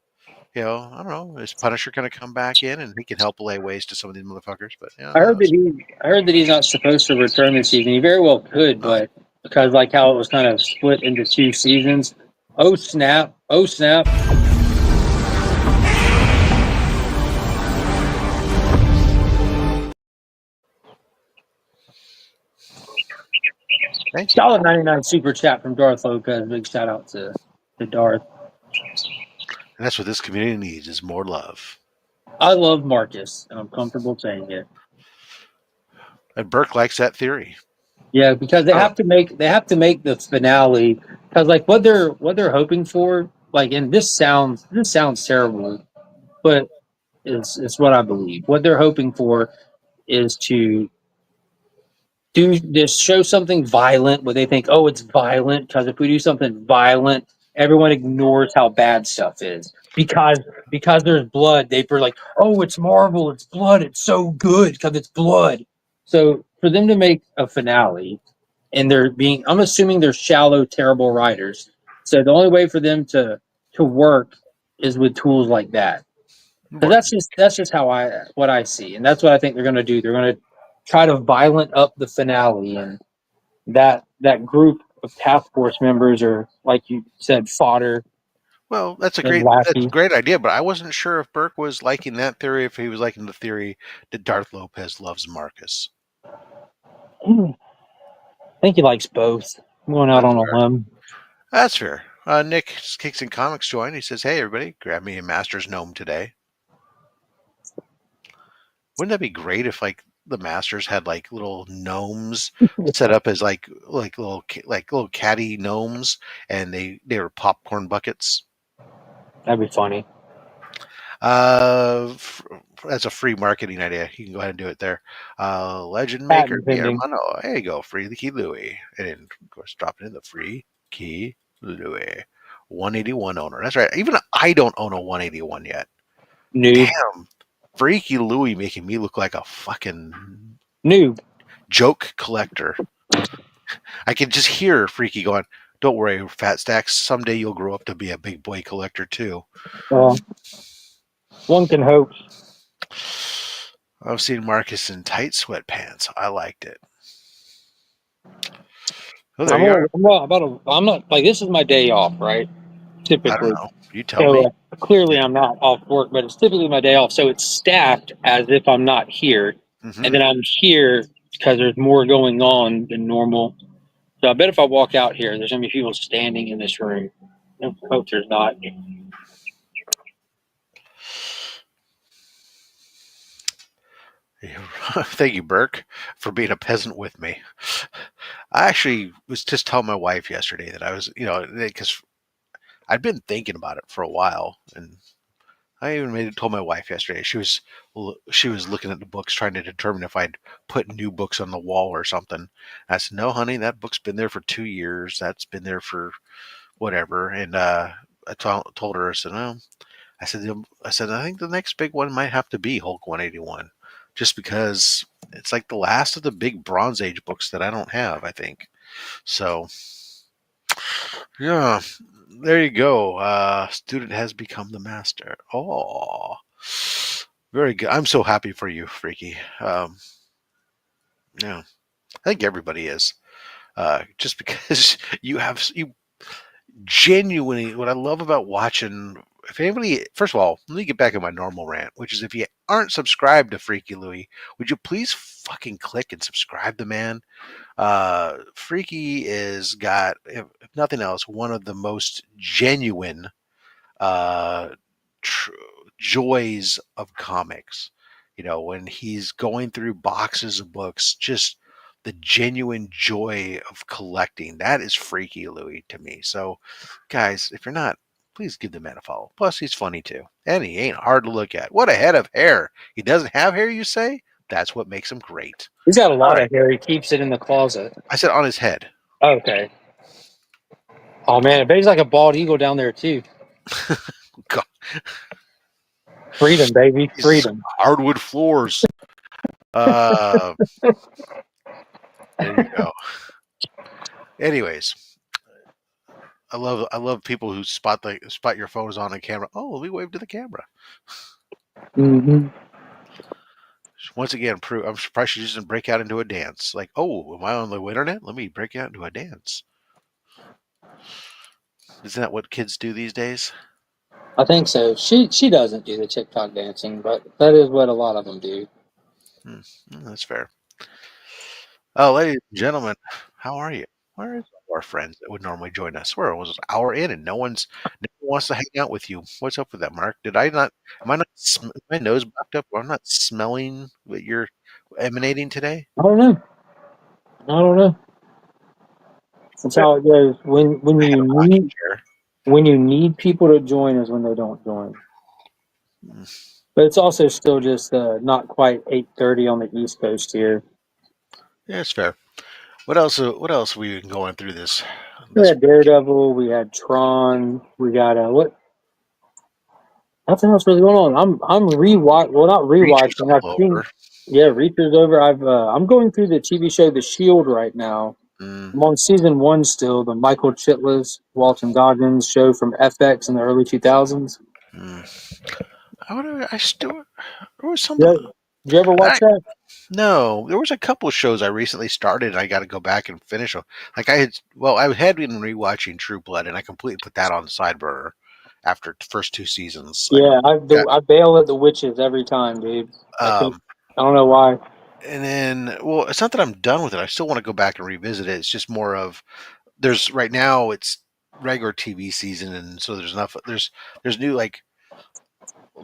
don't know, is Punisher going to come back in and he can help lay waste to some of these motherfuckers? But I heard that he's not supposed to return this season. He very well could, but because like how it was kind of split into 2 seasons. Oh snap! Oh snap! Solid 99 super chat from Darth Lopez. Big shout out to Darth. And that's what this community needs, is more love. I love Marcus, and I'm comfortable saying it. And Burke likes that theory. Yeah, because they have to make the finale, because like what they're hoping for, like, and this sounds terrible, but it's what I believe. What they're hoping for is to show something violent where they think, oh, it's violent, because if we do something violent, everyone ignores how bad stuff is because there's blood. They're like, oh, it's Marvel, it's blood, it's so good because it's blood. So for them to make a finale, and I'm assuming they're shallow, terrible writers. So the only way for them to work is with tools like that. So Right. that's just what I see, and that's what I think they're going to do. They're going to try to violent up the finale, and that group of task force members are, like you said, fodder Well, and that's a lackey. great idea, but I wasn't sure if Burke was liking that theory, if he was liking the theory that Darth Lopez loves Marcus. I think he likes both. I'm going out That's on a fair. limb. That's fair. Nick Kicks and Comics joined. He says, "Hey, everybody, grab me a Master's Gnome today." Wouldn't that be great if like the Masters had like little gnomes set up as like little caddy gnomes, and they were popcorn buckets? That'd be funny. Uh, f- that's a free marketing idea. You can go ahead and do it there. Legend Maker Patent Mi pending. Hermano. There you go. Free Key Louie. And then, of course, drop it in the Free Key Louie. 181 owner. That's right. Even I don't own a 181 yet. Noob. Damn. Freaky Louie making me look like a fucking Noob. joke collector. I can just hear Freaky going, "Don't worry, Fat Stacks. Someday you'll grow up to be a big boy collector too." One can hope. I've seen Marcus in tight sweatpants. I liked it. Oh, there you are. I'm not like, this is my day off, right? I don't Typically. know. You tell So me. clearly I'm not off work, but it's typically my day off. So it's staffed as if I'm not here. And Hmm. then I'm here because there's more going on than normal. So I bet if I walk out here, there's going to be people standing in this room. I hope there's not. Thank you, Burke, for being a peasant with me. I actually was just telling my wife yesterday that I was, because I'd been thinking about it for a while, and I even told my wife yesterday. She was looking at the books, trying to determine if I'd put new books on the wall or something. I said, "No, honey, that book's been there for 2 years. That's been there for whatever." And told her, I said, "No." I said, I think the next big one might have to be Hulk 181, just because it's like the last of the big Bronze Age books that I don't have. I think so. Yeah, there you go. Student has become the master. Oh, very good. I'm so happy for you, Freaky. Yeah, I think everybody is. Just because you genuinely, what I love about watching, if anybody, first of all, let me get back in my normal rant, which is if you aren't subscribed to Freaky Louie, would you please fucking click and subscribe to man? Freaky is got, if nothing else, one of the most genuine uh, tr- joys of comics. When he's going through boxes of books, just the genuine joy of collecting. That is Freaky Louie to me. So, guys, if you're not, please give the man a follow. Plus, he's funny too. And he ain't hard to look at. What a head of hair. He doesn't have hair, you say? That's what makes him great. He's got a All lot right. of hair. He keeps it in the closet. I said on his head. Okay. Oh, man. I bet he's like a bald eagle down there, too. God, Freedom, baby. Jesus, Freedom. hardwood floors. Uh, there you go. Anyways, I love people who spot your photos on a camera. Oh, let me wave to the camera. Mm-hmm. Once again, I'm surprised she doesn't break out into a dance. Like, oh, am I on the internet? Let me break out into a dance. Isn't that what kids do these days? I think so. She doesn't do the TikTok dancing, but that is what a lot of them do. Hmm, that's fair. Oh, ladies and gentlemen, how are you? Where is our friends that would normally join us? We're almost an hour in, and no one wants to hang out with you. What's up with that, Mark? Did I not? Am I not? My nose blocked up? Or I'm not smelling what you're emanating today. I don't know. I don't know. That's how it goes. I had a rocking chair. When you need people to join is when they don't join. Hmm. But it's also still just not quite 8:30 on the East Coast here. Yeah, it's fair. What else? What else we been going through We had Daredevil. We had Tron. We got what? Nothing else really going on. I'm rewatch. Well, not Reacher's rewatching. I've all seen. over. Yeah, Reacher's over. I'm going through the TV show The Shield right now. Mm, I'm on season 1 still. The Michael Chiklis, Walton Goggins show from FX in the early 2000s. mm. I still there was Yeah. something. Did you ever watch I that? No, there was a couple of shows I recently started. And I got to go back and finish them. Like I had been rewatching True Blood, and I completely put that on the side burner after the first 2 seasons. Yeah, Got I bail at the witches every time, dude. um, I don't know why. and then well, it's not that I'm done with it. I still want to go back and revisit it. It's just more of there's right now it's regular TV season, and so there's enough. There's new like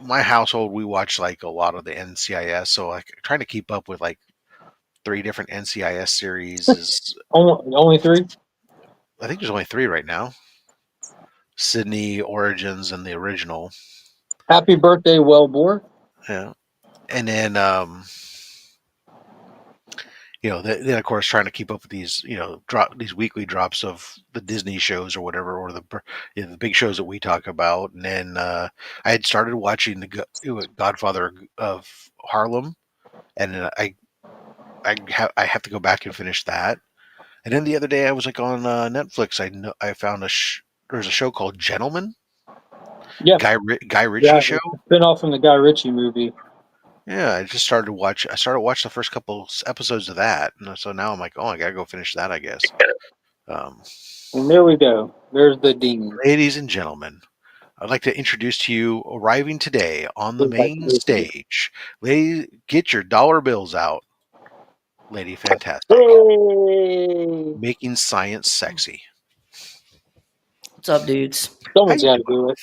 my household. We watch like a lot of the NCIS, so like trying to keep up with like 3 different NCIS series is. Only 3. I think there's only 3 right now. Sydney, Origins, and the original. Happy birthday, Wellbore. Yeah, and then then of course trying to keep up with these these weekly drops of the Disney shows or whatever, or the big shows that we talk about. And then I had started watching the Godfather of Harlem, and then I have to go back and finish that. And then the other day I was like on Netflix. I found there's a show called Gentleman. Yeah, Guy Ritchie show. spin off from the Guy Ritchie movie. Yeah, I just started to watch. I started watching the first couple episodes of that, and so now I'm like, oh, I gotta go finish that, I guess. And there we go. There's the dean. Ladies and gentlemen, I'd like to introduce to you, arriving today on the main stage. Lady, get your dollar bills out. Lady Fantastic, Hey! making science sexy. What's up, dudes? Someone's got to do it.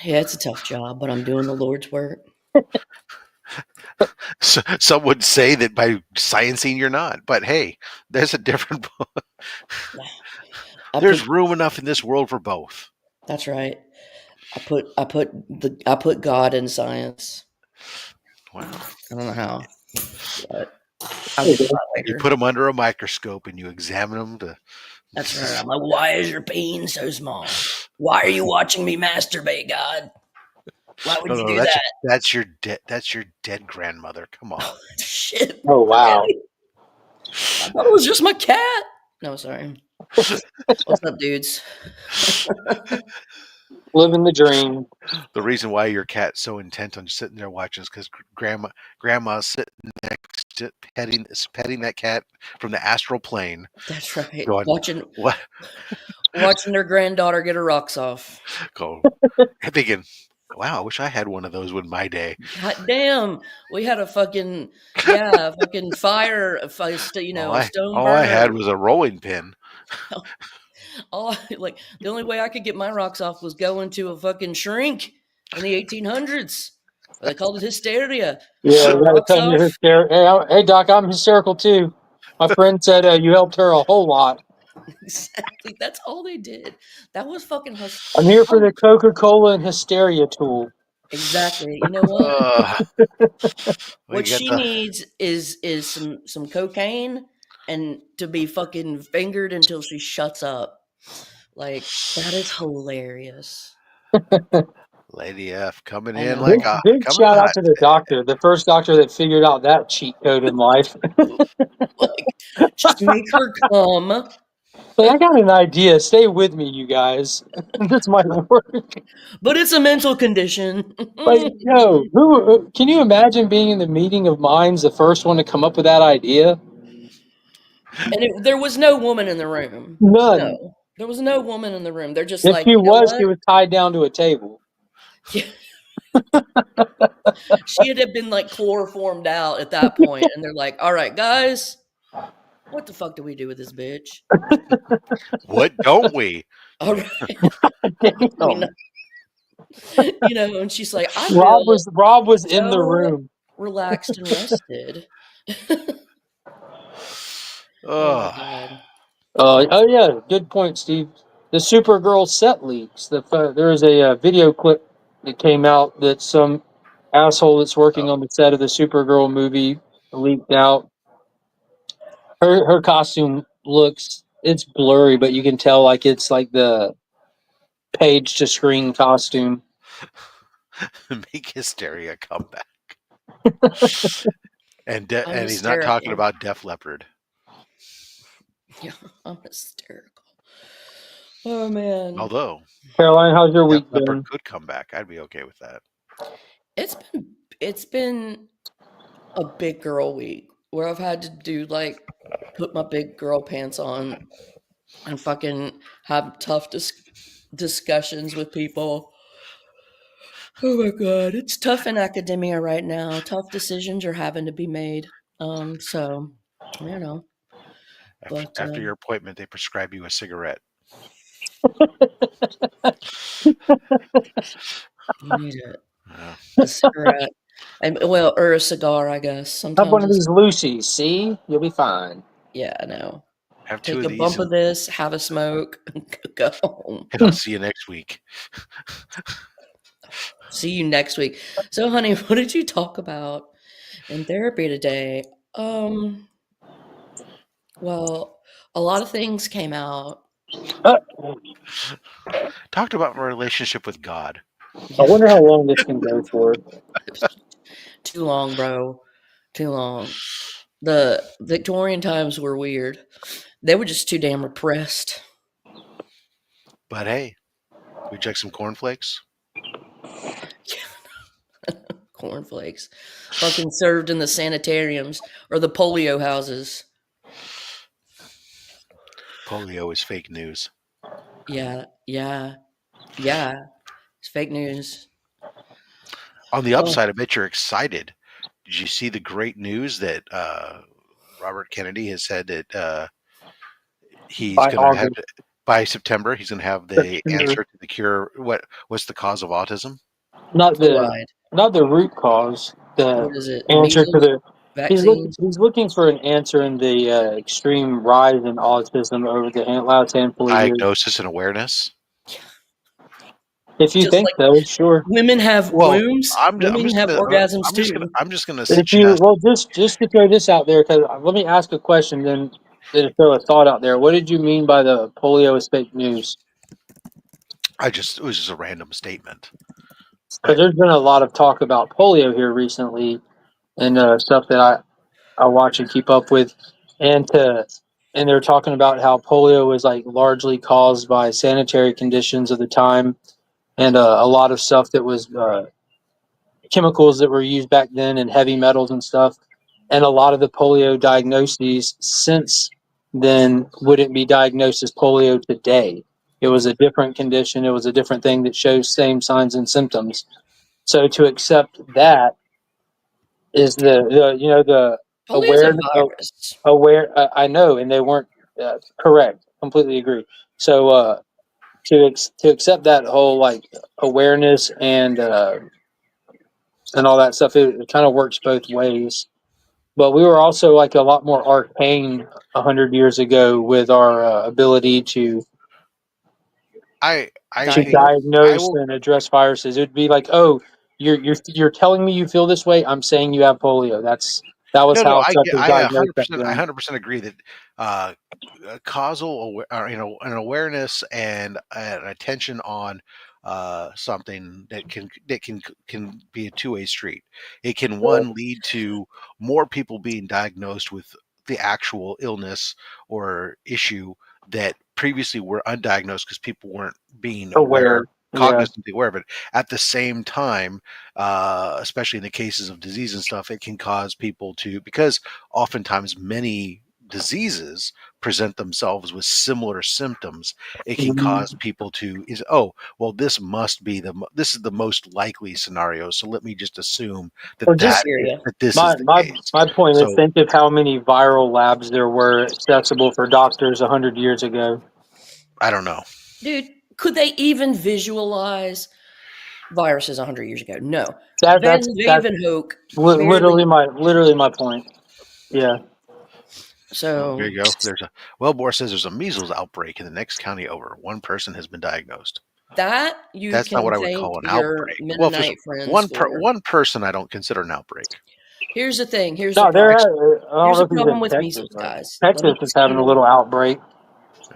Yeah, it's a tough job, but I'm doing the Lord's work. So, some would say that by sciencing you're not, but hey, there's a different. There's room enough in this world for both. That's right. I put God in science. Wow. I don't know how, but I'll get to that later. You put them under a microscope and you examine them to. That's right. I'm like, why is your peen so small? Why are you watching me masturbate, God? Why would you do that? That's your dead grandmother. Come on. Shit. Oh, wow. I thought it was just my cat. No, sorry. What's up, dudes? Living the dream. The reason why your cat's so intent on sitting there watching is because grandma's sitting next to petting that cat from the astral plane. That's right. Going, Watching their granddaughter get her rocks off. Thinking, wow, I wish I had one of those in my day. God damn, we had a fucking fire, a stone burner. All I had was a rolling pin. The only way I could get my rocks off was going to a fucking shrink in the 1800s. They called it hysteria. Yeah, you're hysterical. Hey, Doc, I'm hysterical too. My friend said you helped her a whole lot. Exactly. That's all they did. That was fucking hysterical. I'm here for the Coca-Cola and hysteria tool. Exactly. You know what? What she needs is some cocaine and to be fucking fingered until she shuts up. Like, that is hilarious. Lady F coming in like a big shout out to the doctor, the first doctor that figured out that cheat code in life. Just make her come. Hey, I got an idea. Stay with me, you guys. This might work. But it's a mental condition. Who can you imagine being in the meeting of minds, the first one to come up with that idea? And there was no woman in the room. None. No. There was no woman in the room. They're just if like, she was tied down to a table. Yeah. She had been chloroformed out at that point, and they're like, all right, guys, what the fuck do we do with this bitch? What don't we? All right. And she's like, Rob was in the room, relaxed and rested. Oh yeah, good point, Steve. The Supergirl set leaks. There is a video clip that came out that some asshole that's working on the set of the Supergirl movie leaked out. Her costume looks it's blurry, but you can tell like it's like the page to screen costume. Make hysteria come back. and I'm he's not talking hysterical. about Def Leppard. Yeah, I'm hysterical. Oh man, Although Caroline, how's your Def week Leppard been? could come back. I'd be okay with that. it's been a big girl week where I've had to do like put my big girl pants on and fucking have tough discussions with people. Oh my god, it's tough in academia right now. Tough decisions are having to be made. So you know, but After your appointment, they prescribe you a cigarette. you need a cigarette, and well, or a cigar, I guess. Have Sometimes one of these Lucy's. See, you'll be fine. yeah, I know. Have two Take of a these, bump of this, have a smoke, and go home. and I'll see you next week. See you next week. So, honey, what did you talk about in therapy today? Well, a lot of things came out. Talked about my relationship with God. I wonder how long this can go for. Too long, bro. Too long. The Victorian times were weird. They were just too damn repressed. But hey, we check some cornflakes. Cornflakes. Fucking served in the sanitariums or the polio houses. Polio is fake news. Yeah. It's fake news. On the upside, I bet you're excited. Did you see the great news that Robert Kennedy has said that he's By going to have August. by September he's going to have the answer to the cure? What's the cause of autism? Not Fluoride. the root cause. The What is it? answer to Measles? the Vaccines? he's looking for an answer in the extreme rise in autism over the last handful of years. Diagnosis and awareness. If you Just think like so, sure. women have Well, wombs, I'm women just have gonna orgasms too. I'm just gonna But if you suggest. just to throw this out there, because let me ask a question, then throw a thought out there. What did you mean by the polio is fake news? It was just a random statement. Because there's been a lot of talk about polio here recently, and stuff that I watch and keep up with, and they're talking about how polio was like largely caused by sanitary conditions of the time, and a lot of stuff that was chemicals that were used back then and heavy metals and stuff, and a lot of the polio diagnoses since then wouldn't be diagnosed as polio today. It was a different condition. It was a different thing that shows same signs and symptoms. So to accept that is the Polio is a awareness. virus. I know, and they weren't correct. Completely agree. So to accept that whole like awareness and all that stuff, it kind of works both ways. But we were also like a lot more arcane 100 years ago with our ability to I think I diagnose will. and address viruses. It would be like, oh, you're telling me you feel this way. I'm saying you have polio. That was No, how stuff was I diagnosed back 100%. I then. 100% agree that an awareness and an attention on something that can be a two-way street. It can one lead to more people being diagnosed with the actual illness or issue that previously were undiagnosed because people weren't being aware, Yeah. cognizantly aware of it. At the same time, especially in the cases of disease and stuff, it can cause people to, because oftentimes many diseases present themselves with similar symptoms. It can cause people to this must be this is the most likely scenario. So let me just assume Or just that this is my the my case. my point is, So think of how many viral labs there were accessible for doctors 100 years ago. I don't know. Dude, could they even visualize viruses 100 years ago? No. That's Leeuwenhoek literally barely. my point. Yeah. Well, there So you go. Wellbore says there's a measles outbreak in the next county over. One person has been diagnosed. that you That's not can what I would thank call an your outbreak. Well, if there's Mennonite friends for. one person, I don't consider an outbreak. Here's the thing. Here's the No, problem. I don't Here's know the if he's problem in with Texas, measles, but guys. Let me Texas is having a explain. little outbreak.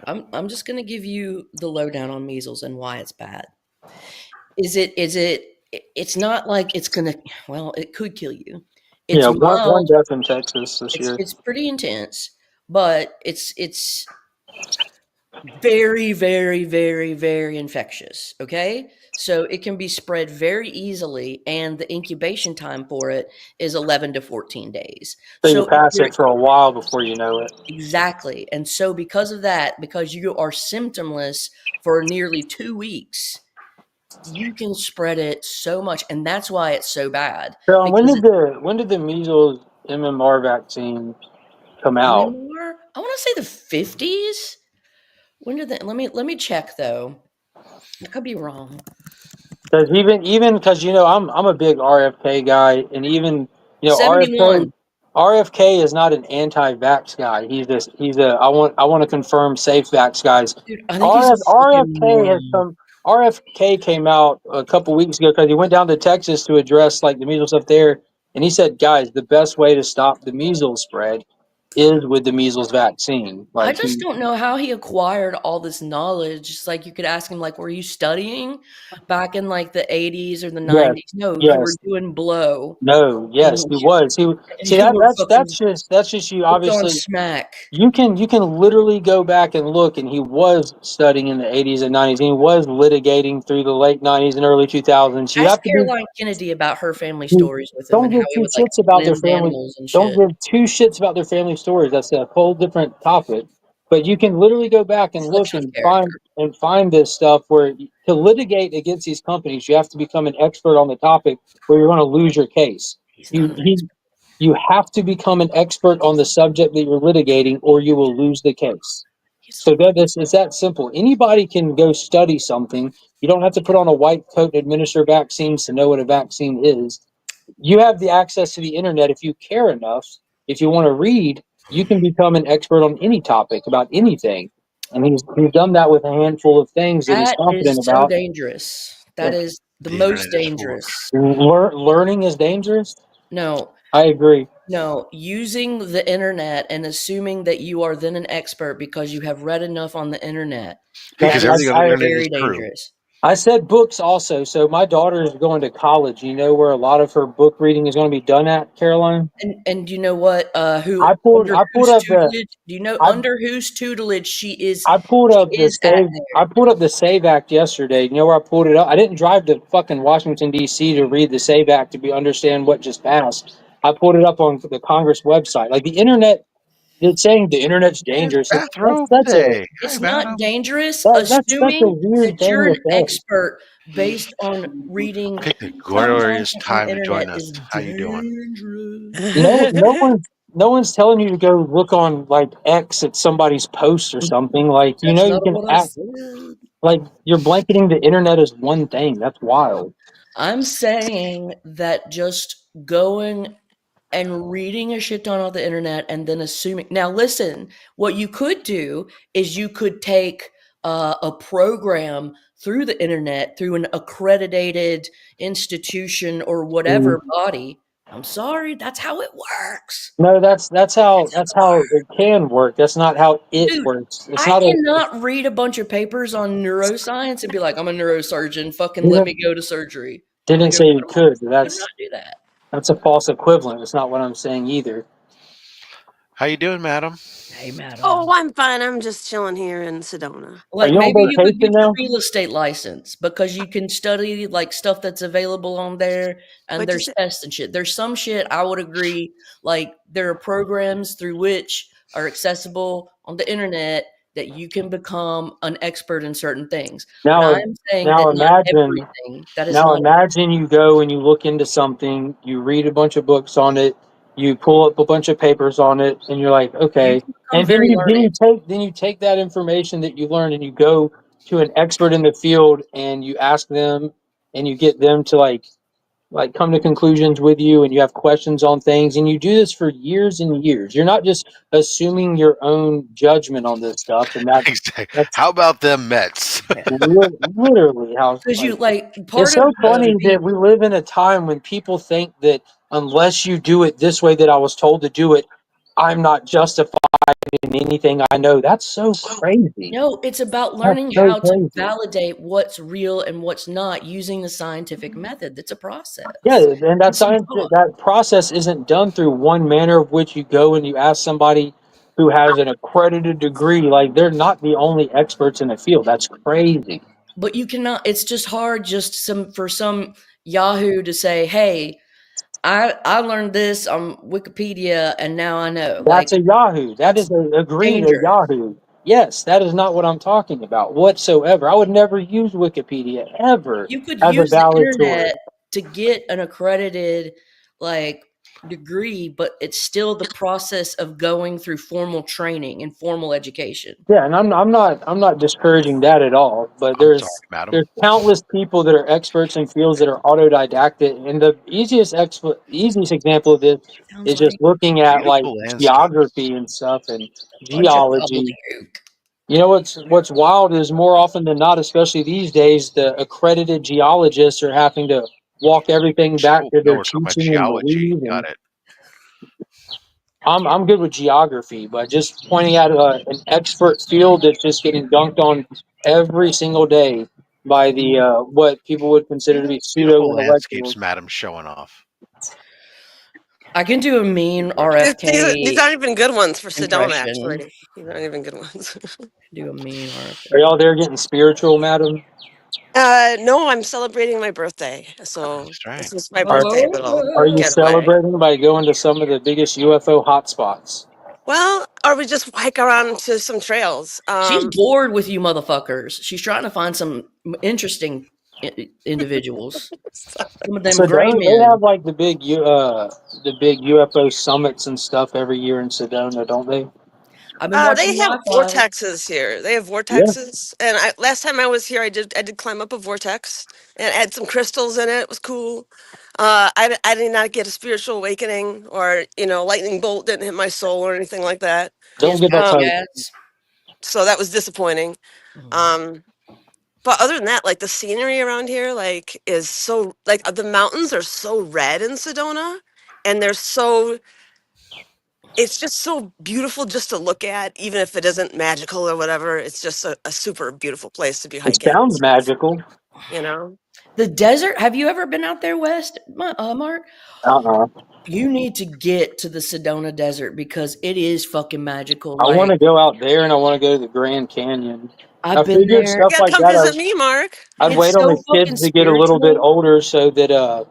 I'm just going to give you the lowdown on measles and why it's bad. It's not like it's going to, well, it could kill you. It's one mild. death in Texas this year. It's pretty intense, but it's very, very, very, very infectious. Okay. So it can be spread very easily, and the incubation time for it is 11 to 14 days. So you pass it for a while before you know it. Exactly. And so because of that, because you are symptomless for nearly 2 weeks, you can spread it so much, and that's why it's so bad. Carolyn, when did the measles MMR vaccine come out? MMR? I want to say the 50s. When did that? Let me check though. I could be wrong. Because even because I'm a big RFK guy, and even 71. RFK is not an anti-vax guy. He's a I want to confirm safe vax guys. Dude, I think he's a fucking moron. RFK came out a couple weeks ago because he went down to Texas to address like the measles up there, and he said, guys, the best way to stop the measles spread is with the measles vaccine. I Like just don't know how he acquired all this knowledge. It's like you could ask him, like, were you studying back in like the 80s or the 90s? No, you were yes. doing blow. No, yes, he was. You were That's just you. hooked on Obviously, smack. you can literally go back and look, and he was studying in the 80s and 90s. And he was litigating through the late 90s and early 2000s. You Ask have to be. Caroline Kennedy about her family stories with him Don't and how give he two would like shits about their cleanse family. animals and Don't shit. give two shits about their family stories. That's a whole different topic. But you can literally go back and look Such a and character. find this stuff where to litigate against these companies, you have to become an expert on the topic, or you're going to lose your case. He's not an expert. You have to become an expert on the subject that you're litigating, or you will lose the case. So it's that simple. Anybody can go study something. You don't have to put on a white coat and administer vaccines to know what a vaccine is. You have the access to the internet if you care enough. If you want to read, you can become an expert on any topic about anything. And he's done that with a handful of things that he's That is confident so about. dangerous. That Yeah. is the The most internet is full of dangerous. Learning is dangerous. No, I agree. no, using the internet and assuming that you are then an expert because you have read enough on the internet. because That everything is on the internet is very true. dangerous. I said books also. So my daughter is going to college. You know where a lot of her book reading is going to be done at, Caroline? And you know what? I pulled up the Tutelage? Do you know I under whose tutelage she is? I pulled She up the is at save there. I pulled up the Save Act yesterday. You know where I pulled it up? I didn't drive to fucking Washington D.C. to read the Save Act to understand what just passed. I pulled it up on the Congress website. Like the internet, it's saying the internet's And it's dangerous. bathrobe That's day. Hi, It's not madam. dangerous, that's such a assuming weird that you're thing to an say. expert based on reading Pick a something glorious on time the to join internet us. is How you doing? dangerous. No one's telling you to go look on like X at somebody's post or something. Like That's you not can what I act said. like you're blanketing the internet as one thing. That's wild. I'm saying that just going and reading a shit ton on the internet and then assuming. Now, listen, what you could do is you could take a program through the internet through an accredited institution or whatever body. I'm sorry, that's how it works. No, that's how it can work. That's not how it Dude, works. It's I not a. cannot read a bunch of papers on neuroscience and be like, I'm a neurosurgeon. Fucking let Didn't, me go to surgery. Let me didn't go. say you could. Could not do that. That's a false equivalent. That's not what I'm saying either. How you doing, madam? Hey, madam. Oh, I'm fine. I'm just chilling here in Sedona. Like you on maybe you could vacation get your now? real estate license because you can study like stuff that's available on there and What'd you there's say? tests and shit. There's some shit I would agree, like there are programs through which are accessible on the internet that you can become an expert in certain things. But Now, I'm saying now that not imagine, everything, that is now not imagine you go and you look into something, you read a bunch of books on it, you pull up a bunch of papers on it, and you're like, you okay. can become And very learned. then you take that information that you learned and you go to an expert in the field and you ask them and you get them to like come to conclusions with you, and you have questions on things, and you do this for years and years. You're not just assuming your own judgment on this stuff, and Exactly. that's How about them Mets? literally how Because you like it's part of so the funny that we live in a time when people think that unless you do it this way that I was told to do it, I'm not justified in anything I know. That's so crazy. No, it's about learning how to validate what's real and what's not using the scientific method. That's a process. Yeah, and that process isn't done through one manner of which you go and you ask somebody who has an accredited degree. Like, they're not the only experts in the field. That's crazy. But you cannot. It's just hard for some Yahoo to say, "Hey, I learned this on Wikipedia, and now I know." That's a Yahoo. That is agreed a Yahoo. Yes, that is not what I'm talking about whatsoever. I would never use Wikipedia ever. You could as use a the valid internet source. to get an accredited degree, but it's still the process of going through formal training and formal education. Yeah, and I'm not discouraging that at all. But there's countless people that are experts in fields that are autodidactic, and the easiest example of this is just looking at like geography and stuff and geology. You know what's wild is more often than not, especially these days, the accredited geologists are having to walk everything back to their teaching and believe. And I'm good with geography, but just pointing out an expert field that's just getting dunked on every single day by the what people would consider to be pseudo intellectuals. Madam showing off. I can do a mean RFK. These aren't even good ones for Sedona, actually. These aren't even good ones. Do a mean RFK. Are y'all there getting spiritual, madam? No, I'm celebrating my birthday. So this is my birthday, but I'll Are you get celebrating away. by going to some of the biggest UFO hotspots? Well, or we just hike around to some trails. She's bored with you motherfuckers. She's trying to find some interesting individuals. Some of them so gray men. They have like the big UFO summits and stuff every year in Sedona, don't they? I've been watching they have vortexes here. They have vortexes, and last time I was here, I did climb up a vortex and add some crystals in it. It was cool. I did not get a spiritual awakening, or lightning bolt didn't hit my soul or anything like that. Don't get that. So that was disappointing. But other than that, like the scenery around here, is so the mountains are so red in Sedona, and it's just so beautiful just to look at, even if it isn't magical or whatever. It's just a super beautiful place to be hiking. It sounds magical. The desert. Have you ever been out there west, Mark? You need to get to the Sedona Desert because it is fucking magical. I want to go out there, and I want to go to the Grand Canyon. I've been there. Stuff like come that, visit me, Mark. I'd wait on the kids to get a little bit older so that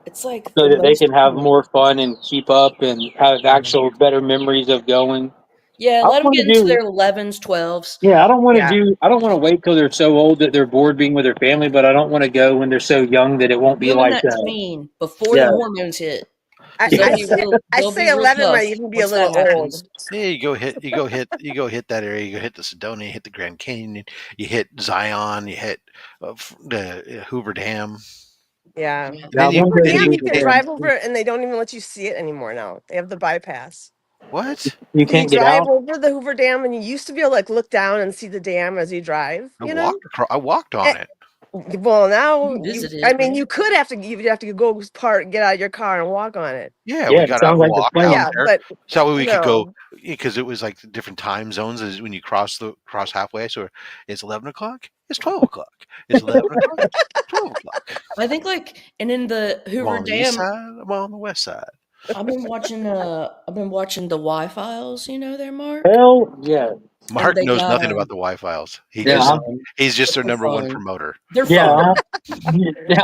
it's like so that they can have more fun and keep up and have actual better memories of going. Yeah, let them get into their 11s, 12s. Yeah, I don't want to I don't want to wait till they're so old that they're bored being with their family, but I don't want to go when they're so young that it won't be like that. Mean before the hormones hit. I say 11 might even be a little old. Yeah, you go hit that area. You go hit the Sedona, you hit the Grand Canyon, you hit Zion, you hit the Hoover Dam. Yeah. Hoover Dam, you can drive over it, and they don't even let you see it anymore now. They have the bypass. What? You can't get drive out? over the Hoover Dam, and you used to be able to look down and see the dam as you drive. I walked on it. Well, now you could have to. You'd have to go get out of your car and walk on it. Yeah, we got to walk out there. But so we could go because it was like different time zones as when you cross halfway. So it's 11 o'clock. It's 12 o'clock. It's 11 o'clock. 12 o'clock. I think and in the Hoover Dam, I'm on the west side. I've been watching the Y-Files. There, Mark. Hell yeah. Mark knows nothing about the Y-Files. He's just their number one promoter. They're fun.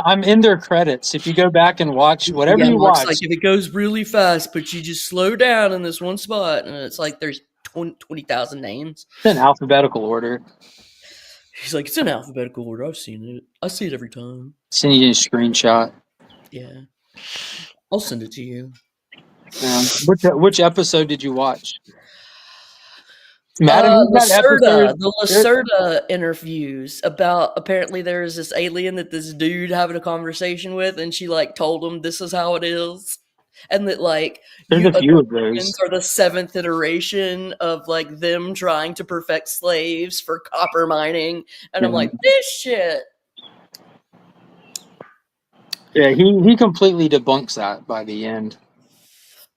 I'm in their credits. If you go back and watch whatever you watch, if it goes really fast, but you just slow down in this one spot, and it's like there's 20,000 names. It's in alphabetical order. He's like, it's in alphabetical order. I've seen it. I see it every time. Send you a screenshot. Yeah, I'll send it to you. Yeah. Which episode did you watch? The Lacerda interviews about apparently there's this alien that this dude having a conversation with, and she told him this is how it is, and that there's a few of those are the 7th iteration of them trying to perfect slaves for copper mining, and I'm like, this shit. Yeah, he completely debunks that by the end.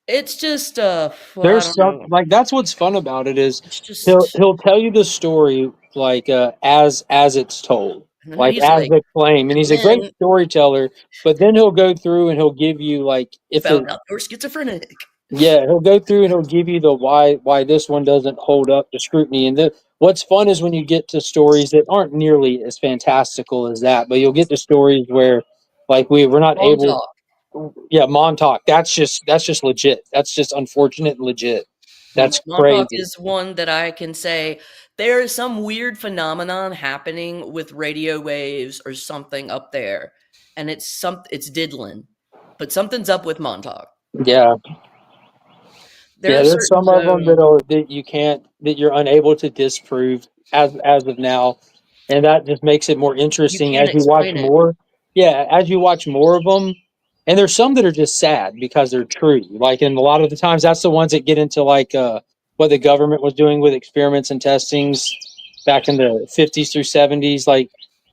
It's just There's I don't know. like that's what's fun about it is It's just he'll tell you the story like as it's told, and then like he's as like, the claim, and and he's a great then storyteller. But then he'll go through and he'll give you like if it found out they were schizophrenic. yeah, he'll go through and he'll give you the why this one doesn't hold up to scrutiny. And what's fun is when you get to stories that aren't nearly as fantastical as that, but you'll get to stories where like we're not able. Montauk. Yeah, Montauk. That's just legit. That's just unfortunate and legit. That's Montauk crazy. is one that I can say there is some weird phenomenon happening with radio waves or something up there, and it's diddling, but something's up with Montauk. Yeah, There yeah. are There's certain some of them zones that you can't that you're unable to disprove as of now, and that just makes it more you interesting can't as you watch explain it. more. Yeah, as you watch more of them, and there's some that are just sad because they're true. Like, and a lot of the times, that's the ones that get into like what the government was doing with experiments and testings back in the 50s through 70s. Like,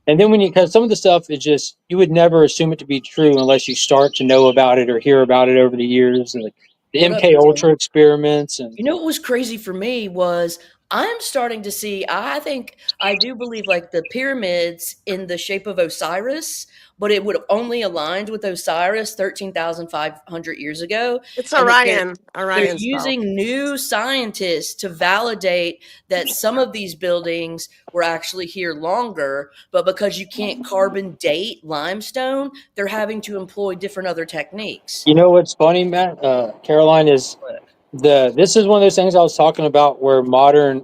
and then when you because some of the stuff is just you would never assume it to be true unless you start to know about it or hear about it over the years. And like, the What up, MK Tim? Ultra experiments and You know what was crazy for me was I'm starting to see, I think, I do believe like the pyramids in the shape of Osiris, but it would have only aligned with Osiris 13,500 years ago. It's And that Orion. they're Orion's belt. using new scientists to validate that some of these buildings were actually here longer, but because you can't carbon date limestone, they're having to employ different other techniques. you know what's funny, Matt? Caroline is this is one of those things I was talking about where modern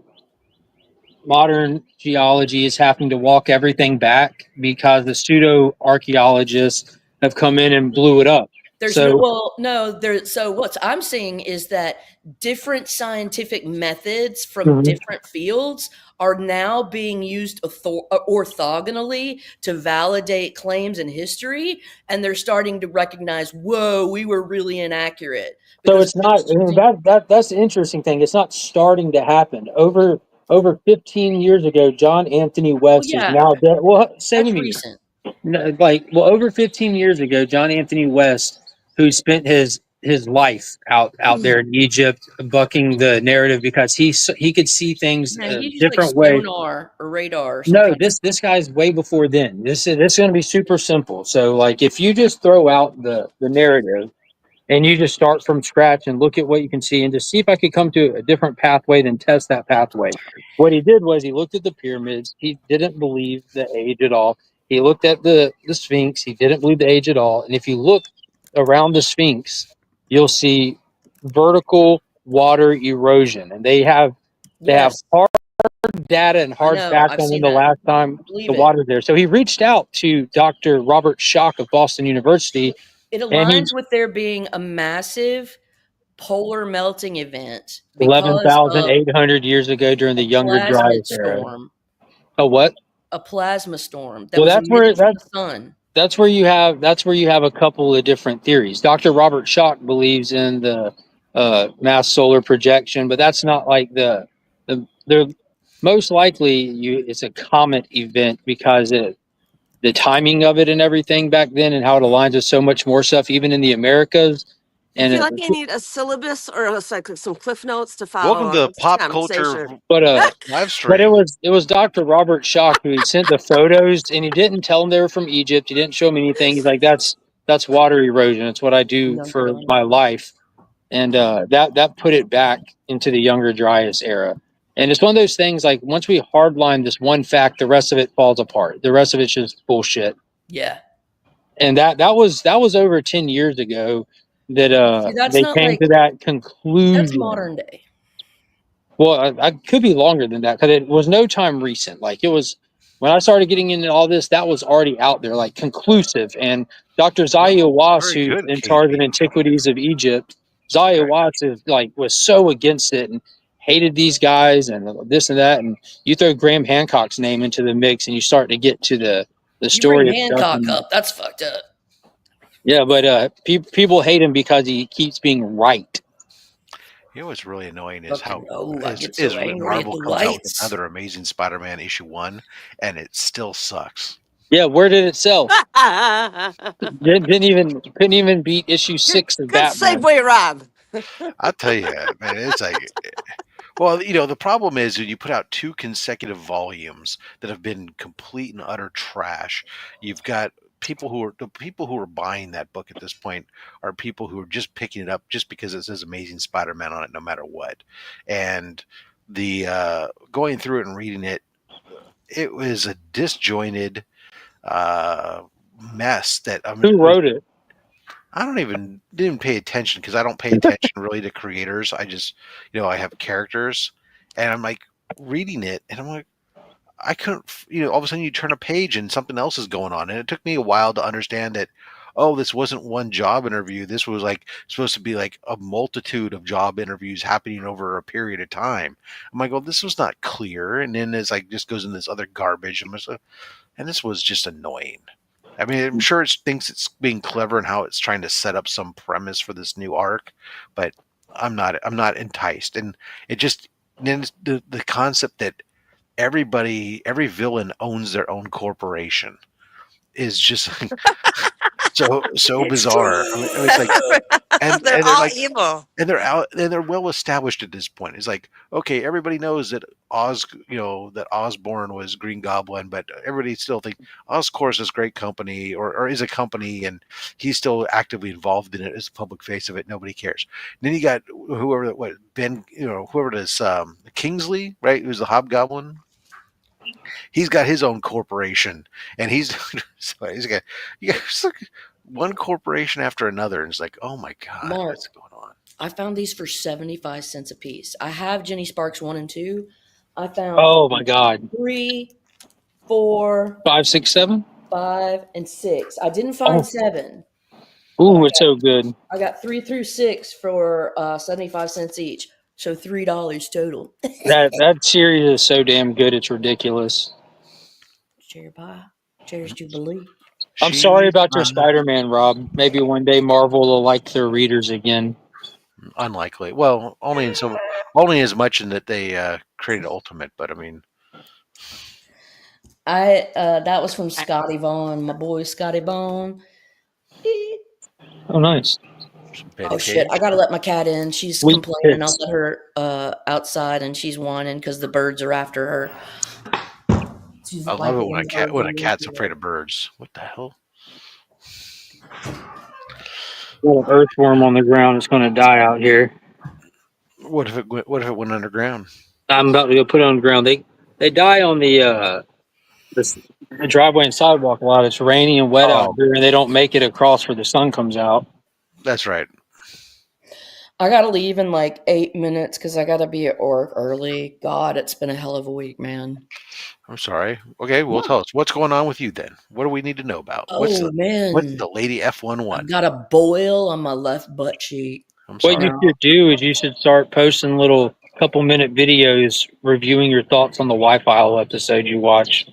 geology is having to walk everything back because the pseudo archaeologists have come in and blew it up. There's no, So well, no, there. So what I'm seeing is that different scientific methods from Mhm. different fields are now being used orthogonally to validate claims in history, and they're starting to recognize, whoa, we were really inaccurate so because it's we're not just using. that's the interesting thing. It's not starting to happen. Over 15 years ago, John Anthony Well, West, who's yeah, now dead. Well, same that's to me. recent. No, like well over 15 years ago, John Anthony West, who spent his life out there in Egypt bucking the narrative because he could see things Yeah, a he used like different way. sonar or radar or some No, kind of. this guy's way before then. This is going to be super simple. So like if you just throw out the narrative and you just start from scratch and look at what you can see and just see if I could come to a different pathway than test that pathway. What he did was he looked at the pyramids. He didn't believe the age at all. He looked at the Sphinx. He didn't believe the age at all. And if you look around the Sphinx, you'll see vertical water erosion, and they have Yes, hard data and I hard know. facts I've on when seen the that. last time I believe the it. water's there. So he reached out to Dr. Robert Schoch of Boston University, It and aligns he's with there being a massive polar melting event because of 11,800 years ago during the a Younger plasmid Dryas era. storm, Oh, what? a plasma storm that Well, was emitted from the sun. that's where you have a couple of different theories. Dr. Robert Schoch believes in the mass solar projection, but that's not like they're most likely it's a comet event because the timing of it and everything back then and how it aligns with so much more stuff, even in the Americas. I And feel like I need a syllabus or like some cliff notes to follow Welcome on to this Pop Culture conversation. but live But stream. it was Dr. Robert Schoch who sent the photos, and he didn't tell them they were from Egypt. He didn't show them anything. He's like, that's water erosion. It's what I do Dun, for dun. my life, and that put it back into the Younger Dryas era. And it's one of those things like once we hardline this one fact, the rest of it falls apart. The rest of it's just bullshit. Yeah. And that was over 10 years ago that See, that's they not came like to that that's conclusion. modern day. Well, I could be longer than that because it was no time recent. Like it was when I started getting into all this, that was already out there, like conclusive. And Dr. Zaya Well, Was, very who's good, in charge of KB. antiquities of Egypt, Zaya Was is like was so against it and hated these guys and this and that. And you throw Graham Hancock's name into the mix, and you start to get to the You bring story of stuff. Hancock And up, that's fucked up. yeah, but people hate him because he keeps being right. You know what's really annoying is how Fucking oh, I get is so when angry at Marvel the comes out with whites. another Amazing Spider-Man issue 1, and it still sucks. Yeah, where did it sell? good, Couldn't even beat issue 6 of good Batman. segue, Rob. I'll tell you, man, it's like, well, the problem is when you put out 2 consecutive volumes that have been complete and utter trash, you've got the people who are buying that book at this point are people who are just picking it up just because it says Amazing Spider-Man on it, no matter what. And the going through it and reading it, it was a disjointed uh, mess that I mean, Who wrote it? I didn't pay attention because I don't pay attention really to creators. I just, I have characters, and I'm like reading it, and I'm like, I couldn't, all of a sudden you turn a page and something else is going on, and it took me a while to understand that. Oh, this wasn't one job interview. This was like supposed to be like a multitude of job interviews happening over a period of time. I'm like, well, this was not clear. And then it's like just goes in this other garbage. And this was just annoying. I mean, I'm sure it thinks it's being clever and how it's trying to set up some premise for this new arc, but I'm not enticed. And it just then the concept that every villain owns their own corporation is just so It's bizarre. I mean, it's like, true. and They're and they're all like, evil. and they're out and they're well established at this point. It's like, okay, everybody knows that that Osborn was Green Goblin, but everybody still think Oscorp is this great company or is a company, and he's still actively involved in it as the public face of it. Nobody cares. And then you got whoever this Kingsley, right? Who's the Hobgoblin. He's got his own corporation, and he's got it's like one corporation after another, and it's like, oh my god, Mark, what's going on? I found these for 75 cents a piece. I have Jenny Sparks 1 and 2. I found Oh my God. 3, 4, 5, 6, 7. 5, and 6. I didn't Oh, find 7, but ooh, it's so good. I got 3 through 6 for 75 cents each. So $3 total. That series is so damn good. It's ridiculous. Cherry pie. Cherries Jubilee. I'm sorry She's about your Spider-Man, Rob. Maybe one day Marvel will like their readers again. unlikely. Well, only as much in that they created Ultimate, but I mean, That was from Scotty Vaughn, my boy Scotty Vaughn. Oh, nice. Oh Betty shit! I Page. gotta let my cat in. She's Sweet complaining. I'll picks. let her outside, and she's whining because the birds are after her. She's I like love it any bird when a in the cat's afraid field. of birds. What the hell? Little earthworm on the ground is going to die out here. What if it went underground? I'm about to go put it on the ground. They die on the driveway and sidewalk a lot. It's rainy and wet out Oh, here, and they don't make it across where the sun comes out. that's right. I gotta leave in like 8 minutes because I gotta be at work early. God, it's been a hell of a week, man. I'm sorry. Okay, well, tell us what's going on with you then. What do we need to know about? Oh What's man, the Lady I've F11? got a boil on my left butt cheek. I'm What you sorry. No, should do is you should start posting little couple-minute videos reviewing your thoughts on the Wi-Fi episode you watched.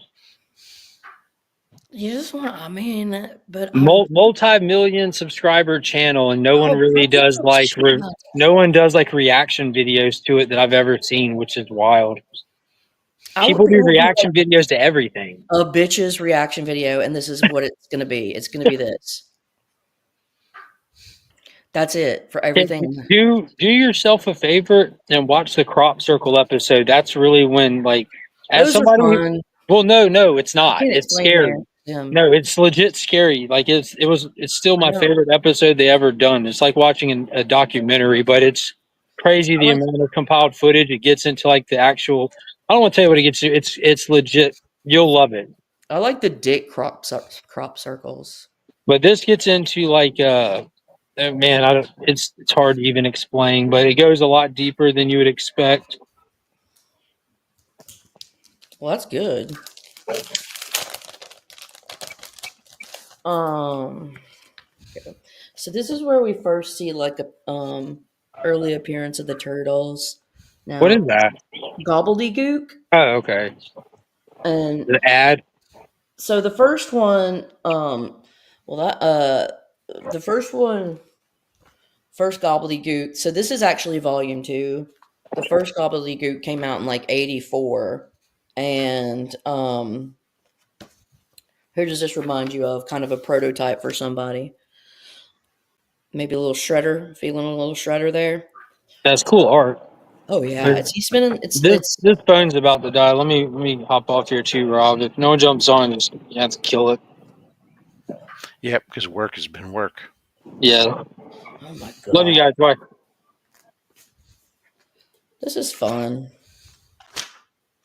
you just want. I mean, but I. Multi-million subscriber channel, and no one Oh, really fucking does shut up. no one does like reaction videos to it that I've ever seen, which is wild. I People do will do like reaction videos to everything. a bitch's reaction video, and this is what it's gonna be. It's gonna be this. That's it for everything. Do yourself a favor and watch the crop circle episode. That's really when, like, as Those are somebody who, fun. well, no, it's I not. can't It's explain my scary. them. No, it's legit scary. Like it's still I my know. favorite episode they ever done. It's like watching a documentary, but it's crazy I the like amount of compiled footage it gets into. Like the actual, I don't want to tell you what it gets to. It's legit. You'll love it. I like the dick crop circles. But this gets into like man, I don't. It's hard to even explain, but it goes a lot deeper than you would expect. Well, that's good. Um. Okay. So this is where we first see like a early appearance of the turtles. What is Now, that? gobbledygook, Oh, okay. and The ad. so the first one, well that the first one, first gobbledygook. So this is actually volume 2. The first gobbledygook came out in like 84, and who does this remind you of? Kind of a prototype for somebody. Maybe a little shredder. Feeling a little shredder there. That's cool art. Oh yeah, he's spinning. This phone's about to die. Let me hop off here too, Rob. If no one jumps on, just you have to kill it. Yep, because work has been work. Yeah. Oh my god. Love you guys. Bye. This is fun.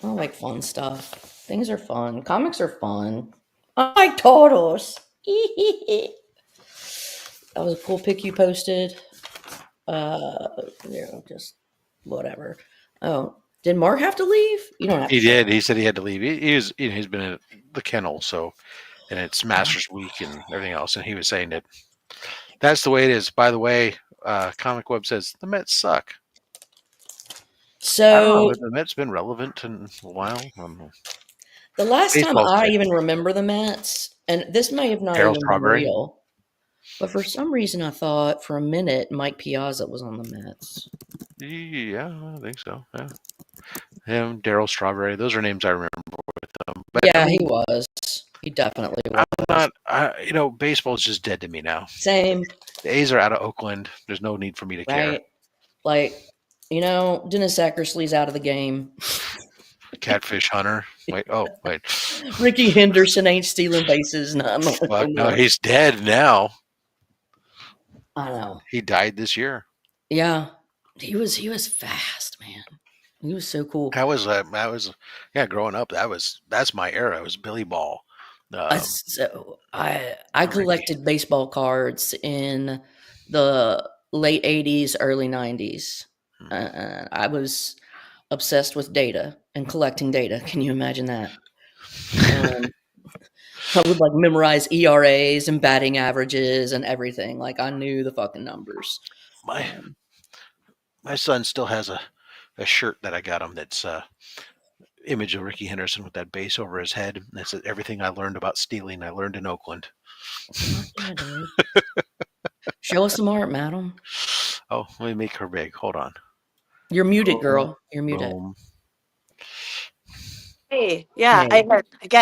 I like fun stuff. Things are fun. Comics are fun. I like turtles. That was a cool pic you posted. Just whatever. Oh, did Mark have to leave? You don't have He to. did. He said he had to leave. He's been in the kennel, so, and it's Masters Week and everything else, and he was saying that that's the way it is. By the way, Comic Web says the Mets suck. I don't know. So Have the Mets been relevant in a while? the last time Baseball's I dead. even remember the Mets, and this may have not Darryl even Strawberry? been real, but for some reason I thought for a minute Mike Piazza was on the Mets. Yeah, I think so. Yeah. Him, Darryl Strawberry. Those are names I remember with them. But Yeah, I mean, he was. He definitely was. I'm not. Baseball's just dead to me now. Same, The A's are out of Oakland. There's no need for me to care. right? Like, Dennis Eckersley's out of the game. Catfish Hunter. Wait. Ricky Henderson ain't stealing bases. No, Fuck, no, he's dead now. I know. He died this year. Yeah, he was fast, man. He was so cool. Growing up, that's my era. It was Billy Ball. So I collected baseball cards in the late 80s, early 90s. I was obsessed with data and collecting data. Can you imagine that? I would like memorize ERAs and batting averages and everything. Like I knew the fucking numbers. My son still has a shirt that I got him that's image of Ricky Henderson with that base over his head. And it says everything I learned about stealing, I learned in Oakland. Yeah, dude. Show us some art, madam. Oh, let me make her big. Hold on. You're muted, girl. You're muted. Boom. Hey, yeah, Hey.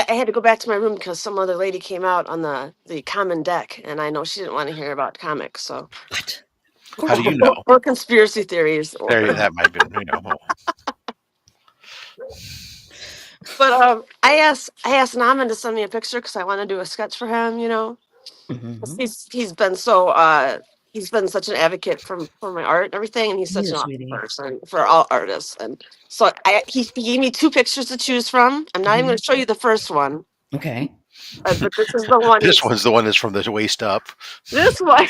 I had to go back to my room because some other lady came out on the common deck, and I know she didn't want to hear about comics. So What? How do you know? Or conspiracy theories. That might be. But I asked Naman to send me a picture because I want to do a sketch for him. Mm-hmm. He's been such an advocate for my art and everything, and he's such He's an a awesome sweetie. person for all artists. And so he gave me two pictures to choose from. I'm not even going to show you the first one. Okay. But this is the one. This one's the one that's from the waist up. This one.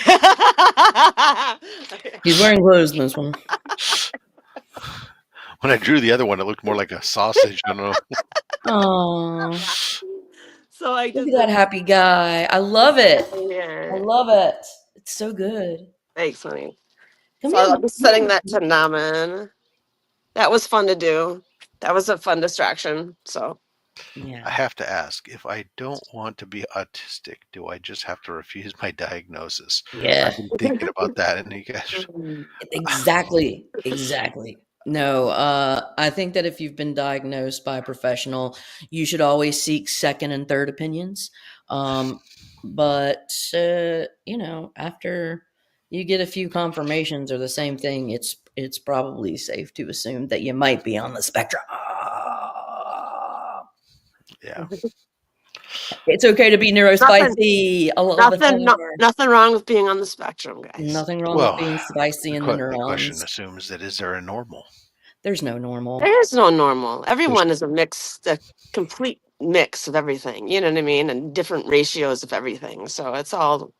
He's wearing clothes in this one. When I drew the other one, it looked more like a sausage. I don't know. Oh. So I Look did at that happy guy. I love it. Yeah. I love it. It's so good. Thanks, honey. Come So here. I'll be setting that to Naman. That was fun to do. That was a fun distraction. So Yeah. I have to ask, if I don't want to be autistic, do I just have to refuse my diagnosis? Yeah. I've been thinking about that, and you guys. Exactly. No, I think that if you've been diagnosed by a professional, you should always seek second and third opinions. But after you get a few confirmations or the same thing, it's probably safe to assume that you might be on the spectrum. Yeah. It's okay to be neurospicy. Nothing wrong with being on the spectrum, guys. Nothing wrong with being spicy in the The question neurons. assumes that is there a normal? There's no normal. There's no normal. Everyone is a complete mix of everything. You know what I mean? And different ratios of everything. So it's all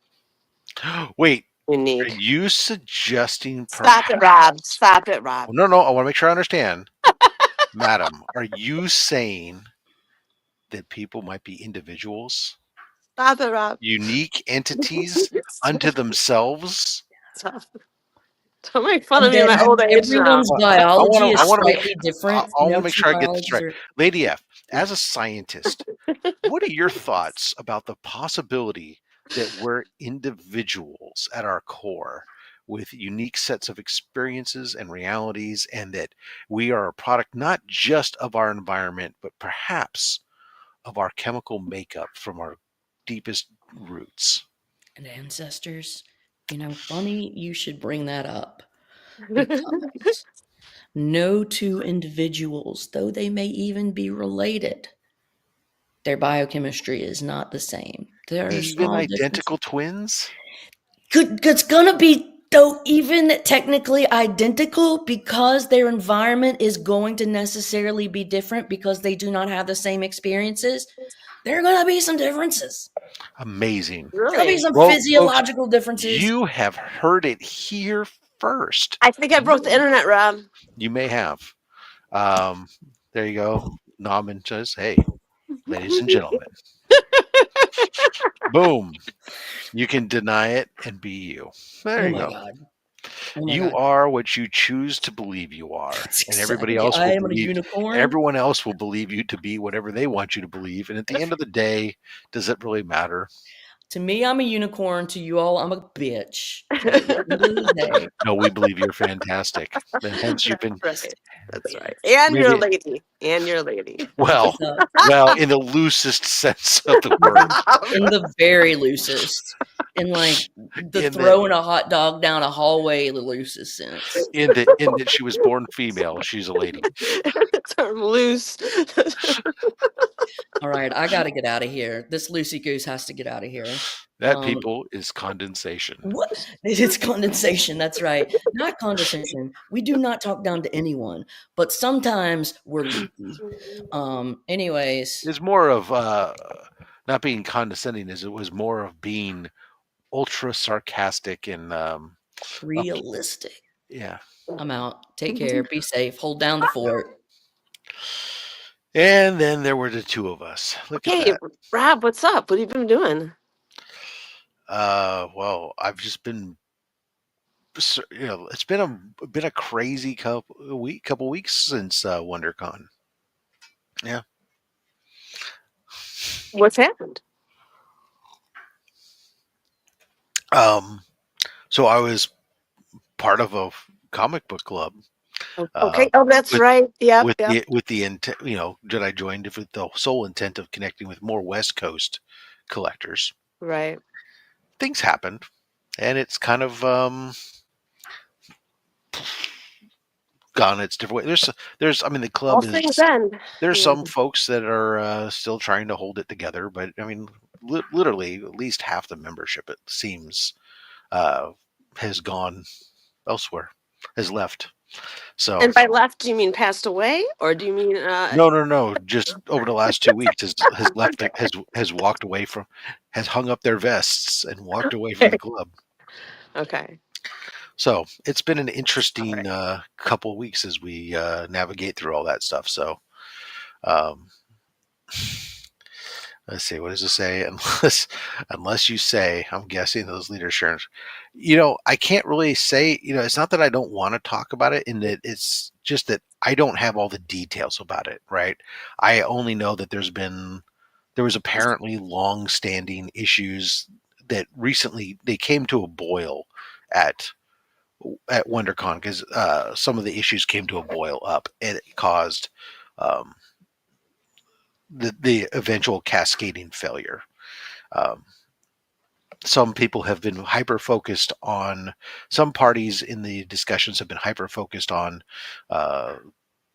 Wait, unique. are you suggesting? Stop it, Rob. Stop it, Rob. No. I want to make sure I understand, madam. Are you saying that people might be individuals? Stop it, Rob. Unique entities unto themselves? Don't make fun of me in my old age. Everyone's biology is slightly different. I want to make sure I get this right. Lady F, as a scientist, what are your thoughts about the possibility that we're individuals at our core with unique sets of experiences and realities, and that we are a product not just of our environment, but perhaps of our chemical makeup from our deepest roots? And ancestors. You know, funny you should bring that up, because no two individuals, though they may even be related, their biochemistry is not the same. There are Even small identical differences. twins? It's gonna be, though, even technically identical, because their environment is going to necessarily be different because they do not have the same experiences. There are gonna be some differences. Amazing. There are gonna be Really? some Well, folks, physiological differences. you have heard it here first. I think I broke the internet, Rob. You may have. There you go. Nauman says, hey, ladies and gentlemen, boom. You can deny it and be you. There Oh you my go. god. Oh my You god. are what you choose to believe you are, That's and everybody exactly. else I will am a believe. unicorn. Everyone else will believe you to be whatever they want you to believe. And at the end of the day, does it really matter? To me, I'm a unicorn. To you all, I'm a bitch. But at the end of the day, No, we believe you're fantastic, and hence you've been Right. That's right. And you're a maybe lady. And you're a lady. well, what's up? well, in the loosest sense of the word. In the very loosest. In like the In that, throwing a hot dog down a hallway, the loosest sense. in that she was born female, she's a lady. Term loose. All right, I got to get out of here. This loosey goose has to get out of here. That, people, is condensation. What? It's condensation. That's right. Not condescension. We do not talk down to anyone, but sometimes we're leaky. Anyways, It's more of not being condescending, as it was more of being ultra sarcastic and realistic. yeah. I'm out. Take care. Be safe. Hold down the fort. And then there were the two of us. Look at Hey, that. Rob, what's up? What have you been doing? Well, I've just been, it's been a crazy couple weeks since WonderCon. Yeah. What's happened? So I was part of a comic book club. Okay. Oh, that's right. Yep. With the intent, that I joined with the sole intent of connecting with more West Coast collectors. Right. Things happened, and it's kind of gone its different way. There's I mean, the club All is, things end. there's some folks that are still trying to hold it together, but I mean, literally at least half the membership, it seems, has gone elsewhere, has left. So, And by left, do you mean passed away, or do you mean? no. Just over the last 2 weeks has left, has walked away from, has hung up their vests and walked away from the club. Okay. So it's been an interesting couple weeks as we navigate through all that stuff. So, let's see, what does it say? Unless you say, I'm guessing those leaders sharing. I can't really say. It's not that I don't want to talk about it, in that it's just that I don't have all the details about it. Right? I only know that there was apparently long-standing issues that recently they came to a boil at WonderCon, because some of the issues came to a boil up, and it caused the eventual cascading failure. Some people have been hyper focused on, some parties in the discussions have been hyper focused on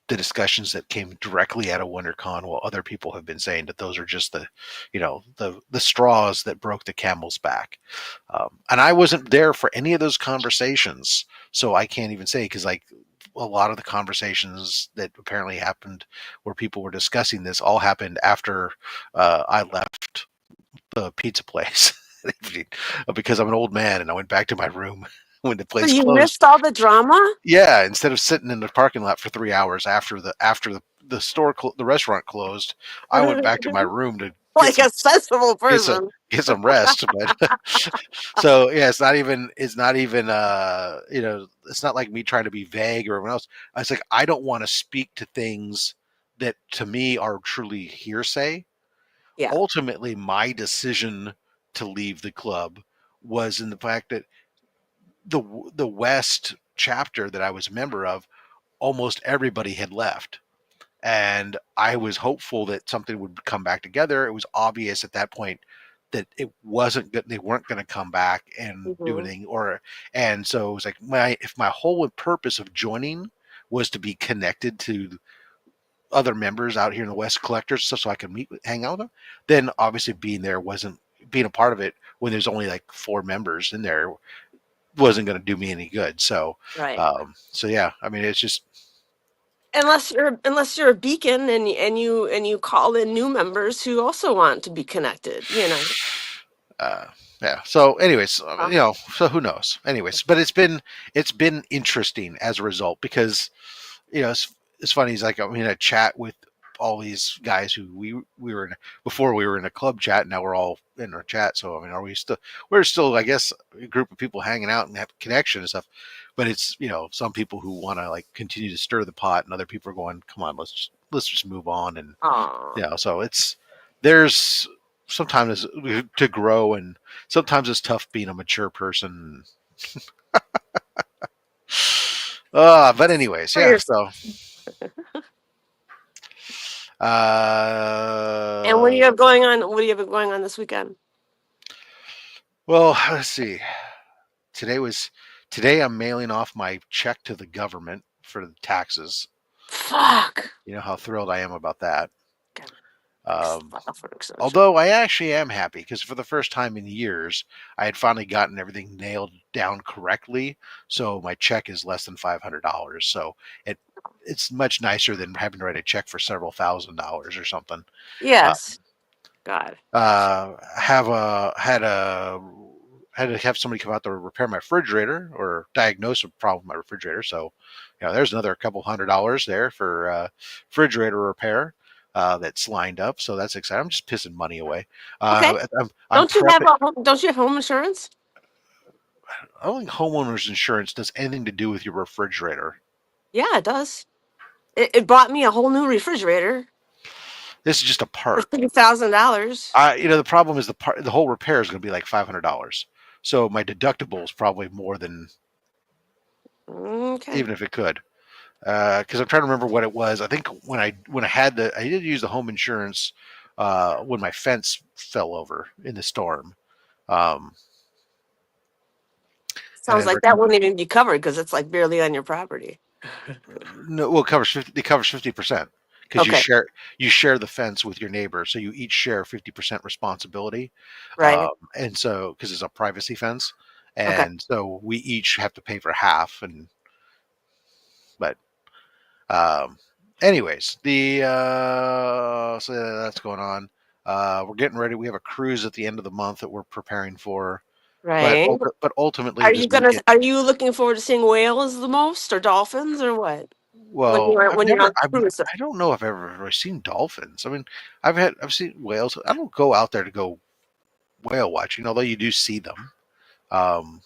the discussions that came directly out of WonderCon, while other people have been saying that those are just the straws that broke the camel's back. And I wasn't there for any of those conversations, so I can't even say, because like a lot of the conversations that apparently happened where people were discussing this all happened after I left the pizza place. Because I'm an old man and I went back to my room when the place So you closed. missed all the drama? Yeah, instead of sitting in the parking lot for 3 hours after the the restaurant closed, I went back to my room to Like a sensible person. get some rest. But so yeah, it's not even it's not like me trying to be vague or everyone else. I was like, I don't want to speak to things that to me are truly hearsay. Yeah. Ultimately, my decision to leave the club was in the fact that the West chapter that I was a member of, almost everybody had left. And I was hopeful that something would come back together. It was obvious at that point that it wasn't good. They weren't going to come back and do Mhm. anything, and so it was like if my whole purpose of joining was to be connected to other members out here in the West, collectors and stuff, so I could hang out with them, then obviously being a part of it when there's only like 4 members in there wasn't going to do me any good. So, Right. so yeah, I mean, it's just Unless you're a beacon and you call in new members who also want to be connected, you know. yeah. So, anyways, Uh, so who knows? Anyways, but it's been interesting as a result because it's funny. It's like I'm in a chat with all these guys who we were in before we were in a club chat. Now we're all in our chat. So I mean, we're still, I guess, a group of people hanging out and have connection and stuff. But it's some people who want to like continue to stir the pot, and other people are going, come on, let's just move on. And aw. so there's sometimes to grow, and sometimes it's tough being a mature person. But anyways, For yeah. your- So and what do uh, you have going on? What do you have going on this weekend? well, let's see. Today was today. I'm mailing off my check to the government for the taxes. Fuck. You know how thrilled I am about that. God, Um, file for an extension. although I actually am happy because for the first time in years, I had finally gotten everything nailed down correctly. So my check is less than $500. So it's much nicer than having to write a check for several $1,000s or something. Uh, Yes. God. have a had to have somebody come out to repair my refrigerator or diagnose a problem with my refrigerator. So, there's another couple $100 there for refrigerator repair that's lined up. So that's exciting. I'm just pissing money away. Okay. I'm prepping. Don't you have home insurance? I don't think homeowners insurance does anything to do with your refrigerator. Yeah, it does. It bought me a whole new refrigerator This is just a for part. $3,000. The problem is the whole repair is going to be like $500. So my deductible is probably more than Okay. even if it could. Because I'm trying to remember what it was. I think when I had I did use the home insurance when my fence fell over in the storm. Um, and Sounds like that wouldn't even be covered because it's like barely on your property. no, well, it covers 50% because Okay. you share the fence with your neighbor, so you each share 50% responsibility, Right. and so because it's a privacy fence, Okay. and so we each have to pay for half, but Um, anyways, the so that's going on. We're getting ready. We have a cruise at the end of the month that we're preparing for, but Right. but ultimately this weekend. Are you looking forward to seeing whales the most or dolphins or what? Well, When you're on the cruise. I don't know if I've ever really seen dolphins. I mean, I've seen whales. I don't go out there to go whale watching, although you do see them. Um,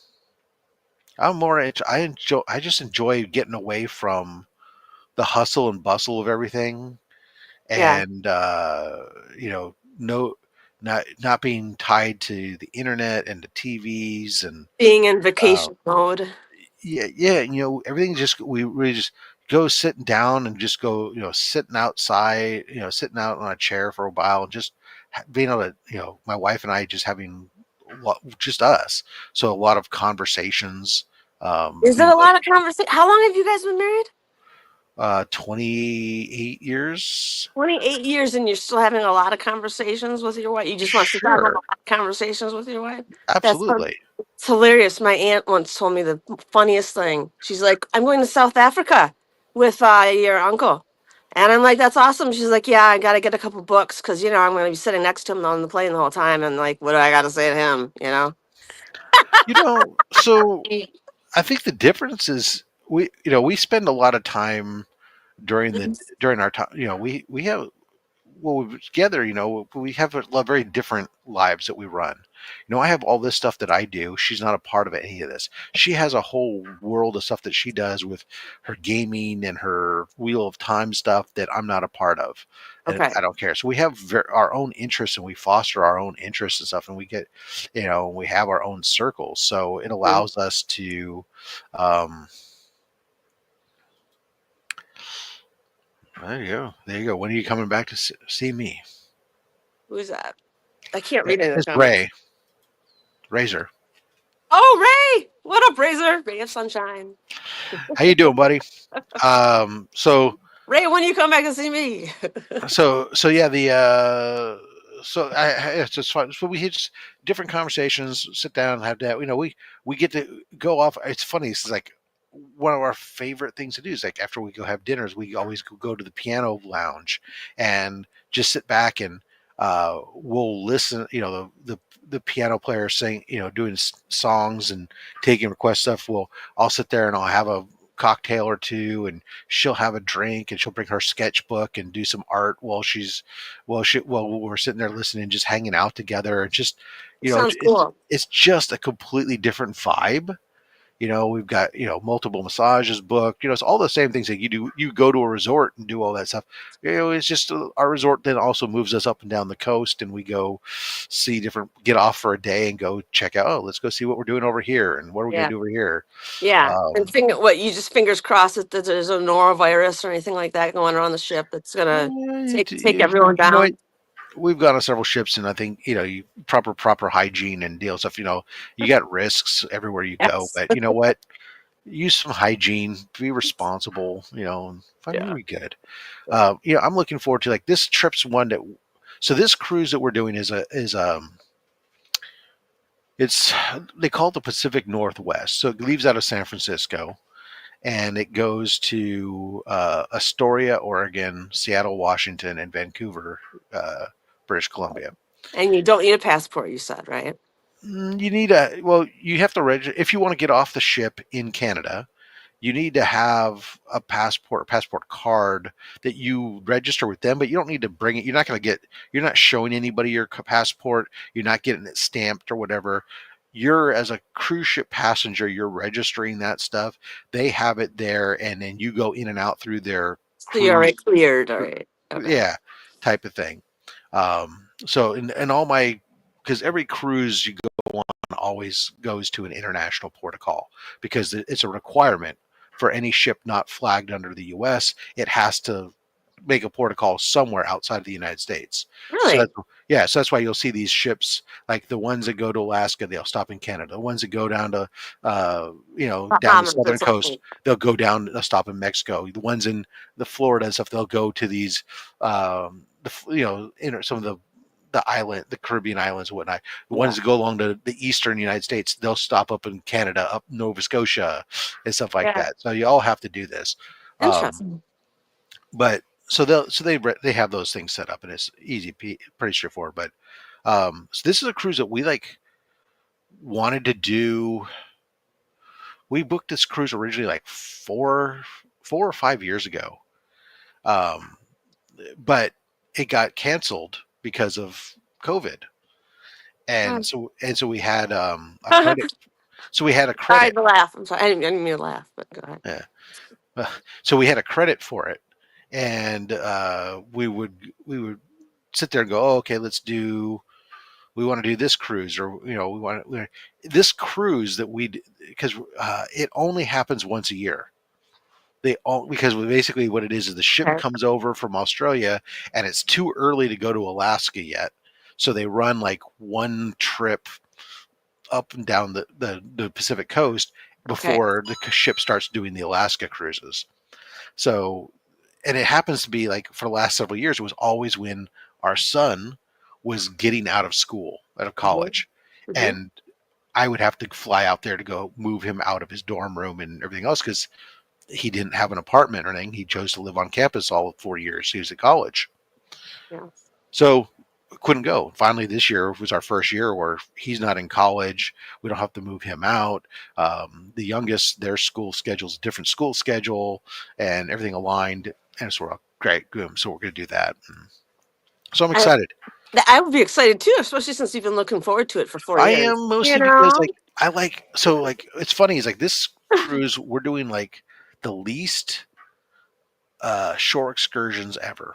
I just enjoy getting away from the hustle and bustle of everything Yeah. and no not being tied to the internet and the TVs and Being in uh, vacation mode. yeah, everything just we really just go sitting down and just go sitting outside, sitting out on a chair for a while and just being able to my wife and I just having just us, so a lot of conversations. Is that a lot of conversation? How long have you guys been married? 28 years. 28 years and you're still having a lot of conversations with your wife. You just want to sit down and have a Sure, lot of conversations with your wife. That's fun. absolutely. It's hilarious. My aunt once told me the funniest thing. She's like, I'm going to South Africa with your uncle. And I'm like, that's awesome. She's like, yeah, I got to get a couple books because, I'm going to be sitting next to him on the plane the whole time. And like, what do I got to say to him? So I think the difference is we spend a lot of time during our time. We have we're together. We have very different lives that we run. I have all this stuff that I do. She's not a part of any of this. She has a whole world of stuff that she does with her gaming and her Wheel of Time stuff that I'm not a part of, and Okay. I don't care. So we have our own interests and we foster our own interests and stuff, and we get, we have our own circles. So it Mhm. allows us to. Um, there you go. There you go. When are you coming back to see me? Who's that? I can't read any of the It's comments. Razor. Oh, Ray! What up, Razor? Ray of Sunshine. How you doing, buddy? So Ray, when you come back and see me? so yeah, it's just fun. So we had just different conversations, sit down, have that. We get to go off. It's funny. It's like one of our favorite things to do is like after we go have dinners, we always go to the piano lounge and just sit back and we'll listen. The piano player sing, doing songs and taking request stuff. I'll sit there and I'll have a cocktail or two and she'll have a drink and she'll bring her sketchbook and do some art while we're sitting there listening, just hanging out together. And just Sounds cool. it's just a completely different vibe. We've got multiple massages booked. It's all the same things that you do. You go to a resort and do all that stuff. It's just our resort then also moves us up and down the coast, and we go see get off for a day and go check out. Oh, let's go see what we're doing over here, and what are we gonna do over here? Yeah, and you just fingers crossed that there's a norovirus or anything like that going on the ship that's gonna take everyone down. We've gone on several ships, and I think proper hygiene and deal stuff. You got risks everywhere you go, but you know what? Use some hygiene, be responsible. And you'll be good. I'm looking forward to like this trip's one that. So this cruise that we're doing it's they call it the Pacific Northwest. So it leaves out of San Francisco. And it goes to Astoria, Oregon, Seattle, Washington, and Vancouver, British Columbia. And you don't need a passport, you said, right? You have to register. If you want to get off the ship in Canada, you need to have a passport card that you register with them, but you don't need to bring it. You're not showing anybody your passport. You're not getting it stamped or whatever. You're, as a cruise ship passenger, you're registering that stuff. They have it there, and then you go in and out through their So you're already cleared, all right? Okay. Yeah, type of thing. So in all because every cruise you go on always goes to an international port of call because it's a requirement for any ship not flagged under the U.S. It has to make a port of call somewhere outside of the United States. Really? So that's why you'll see these ships, like the ones that go to Alaska, they'll stop in Canada. The ones that go down to, down the southern coast, they'll go down, they'll stop in Mexico. The ones in the Florida and stuff, they'll go to these, some of the Caribbean islands and whatnot. The ones that go along to the eastern United States, they'll stop up in Canada, up Nova Scotia, and stuff like that. So you all have to do this. Interesting. But so they have those things set up, and it's easy, pretty straightforward. But so this is a cruise that we wanted to do. We booked this cruise originally like 4 or 5 years ago, but it got canceled because of COVID, and so we had a credit. So we had a credit. I had to laugh. I'm sorry, I didn't mean to laugh, but go ahead. Yeah. So we had a credit for it. And we would sit there and go, oh, okay, we want to do this cruise, or this cruise that because it only happens once a year. Because basically what it is the ship comes over from Australia and it's too early to go to Alaska yet, so they run like one trip up and down the Pacific coast before the ship starts doing the Alaska cruises. So. And it happens to be like for the last several years, it was always when our son was getting out of college. Mm-hmm. And I would have to fly out there to go move him out of his dorm room and everything else because he didn't have an apartment or anything. He chose to live on campus all 4 years. He was at college. Yeah. So couldn't go. Finally, this year was our first year where he's not in college. We don't have to move him out. The youngest, their school schedule's a different school schedule and everything aligned. And so we're all great. So we're going to do that. So I'm excited. I would be excited too, especially since you've been looking forward to it for 4 years. I am mostly because it's funny. It's like this cruise, we're doing like the least shore excursions ever.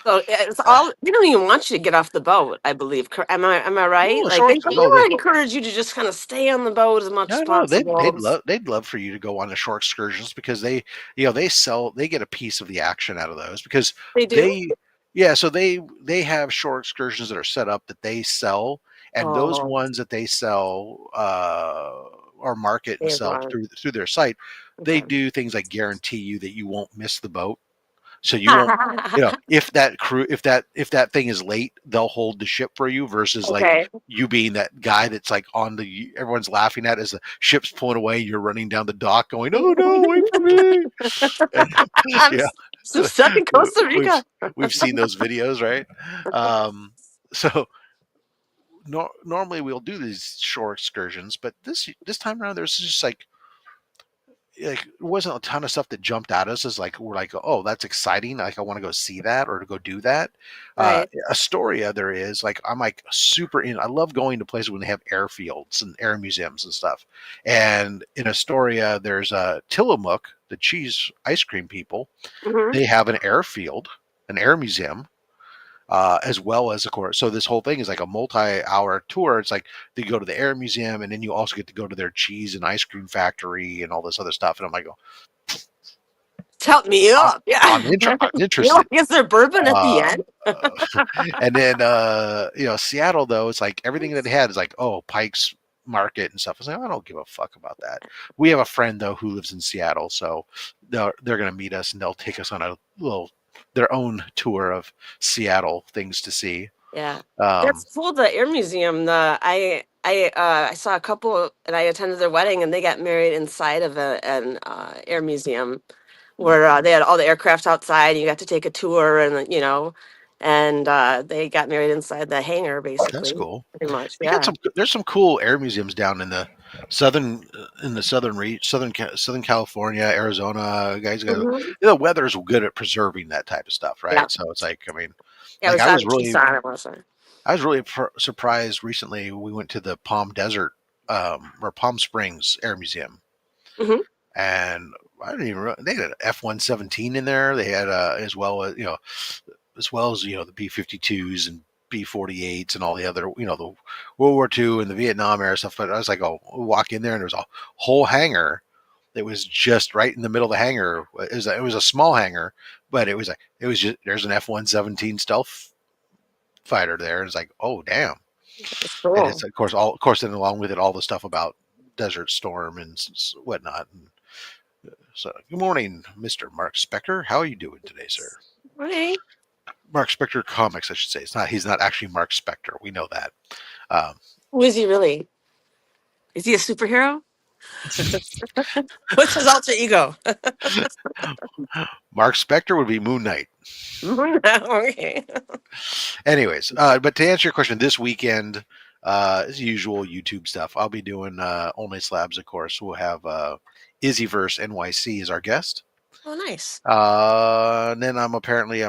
So it's all they don't even want you to get off the boat, I believe. Am I right? They want to encourage you to just kind of stay on the boat as much as possible. They'd love for you to go on the shore excursions because they get a piece of the action out of those because they do. Yeah, so they have shore excursions that are set up that they sell, and those Oh, ones that they sell or market and they sell run. through their site, they Okay. do things like guarantee you that you won't miss the boat. So you won't, if that crew, if that thing is late, they'll hold the ship for you versus like Okay. you being that guy that's like on the, everyone's laughing at as the ship's pulling away. You're running down the dock going, oh no, wait for me. And, I'm yeah. so stuck in Costa we've, Rica. we've seen those videos, right? So normally we'll do these shore excursions, but this time around, there's just like it wasn't a ton of stuff that jumped at us as like we're like, oh, that's exciting, like I want to go see that or to go do that. Right. Astoria, there is like, I'm like super in, I love going to places when they have airfields and air museums and stuff. And in Astoria there's Tillamook, the cheese ice cream people, Hmm. they have an airfield, an air museum, as well as, of course. So this whole thing is like a multi-hour tour. It's like they go to the air museum, and then you also get to go to their cheese and ice cream factory and all this other stuff. And I'm like, Tell me I'm, up. Yeah. I'm You know, interested. is there bourbon at the Uh, end? and then Seattle, though, it's like everything that they had is like, oh, Pike's Market and stuff. I was like, I don't give a fuck about that. We have a friend though who lives in Seattle, so they're gonna meet us and they'll take us on a little, their own tour of Seattle things to see. Yeah. Um, That's cool. The air museum. I saw a couple and I attended their wedding and they got married inside of an air museum where they had all the aircraft outside. And you got to take a tour and and they got married inside the hangar that's basically. cool. Pretty much. You got Yeah. some. There's some cool air museums down in the southern reach, Southern California, Arizona. Guys, got, Hmm. the weather's good at preserving that type of stuff, Yeah. right? So it's like, I mean, Yeah. It like was out in Tucson. It was. I was really surprised recently. We went to the Palm Desert, or Palm Springs Air Museum, Hmm. and I didn't even. They had an F-117 in there. They had as well as the B-52s and B-48s and all the other, the World War II and the Vietnam era stuff. But I was like, oh, we'll walk in there and there was a whole hangar that was just right in the middle of the hangar. It was a small hangar, but it was just, there's an F-117 stealth fighter there. And it's like, oh damn. It's And cool. it's of course, then along with it, all the stuff about Desert Storm and whatnot. And so, good morning, Mr. Mark Specker. How are you doing today, sir? Right. Mark Spector Comics, I should say. It's not. He's not actually Mark Spector. We know that. Um, Who is he really? Is he a superhero? What's his alter ego? Mark Spector would be Moon Knight. Okay. Anyways, but to answer your question, this weekend, as usual, YouTube stuff. I'll be doing Only Slabs, of course. We'll have Izzyverse NYC as our guest. Oh, nice. And then I'm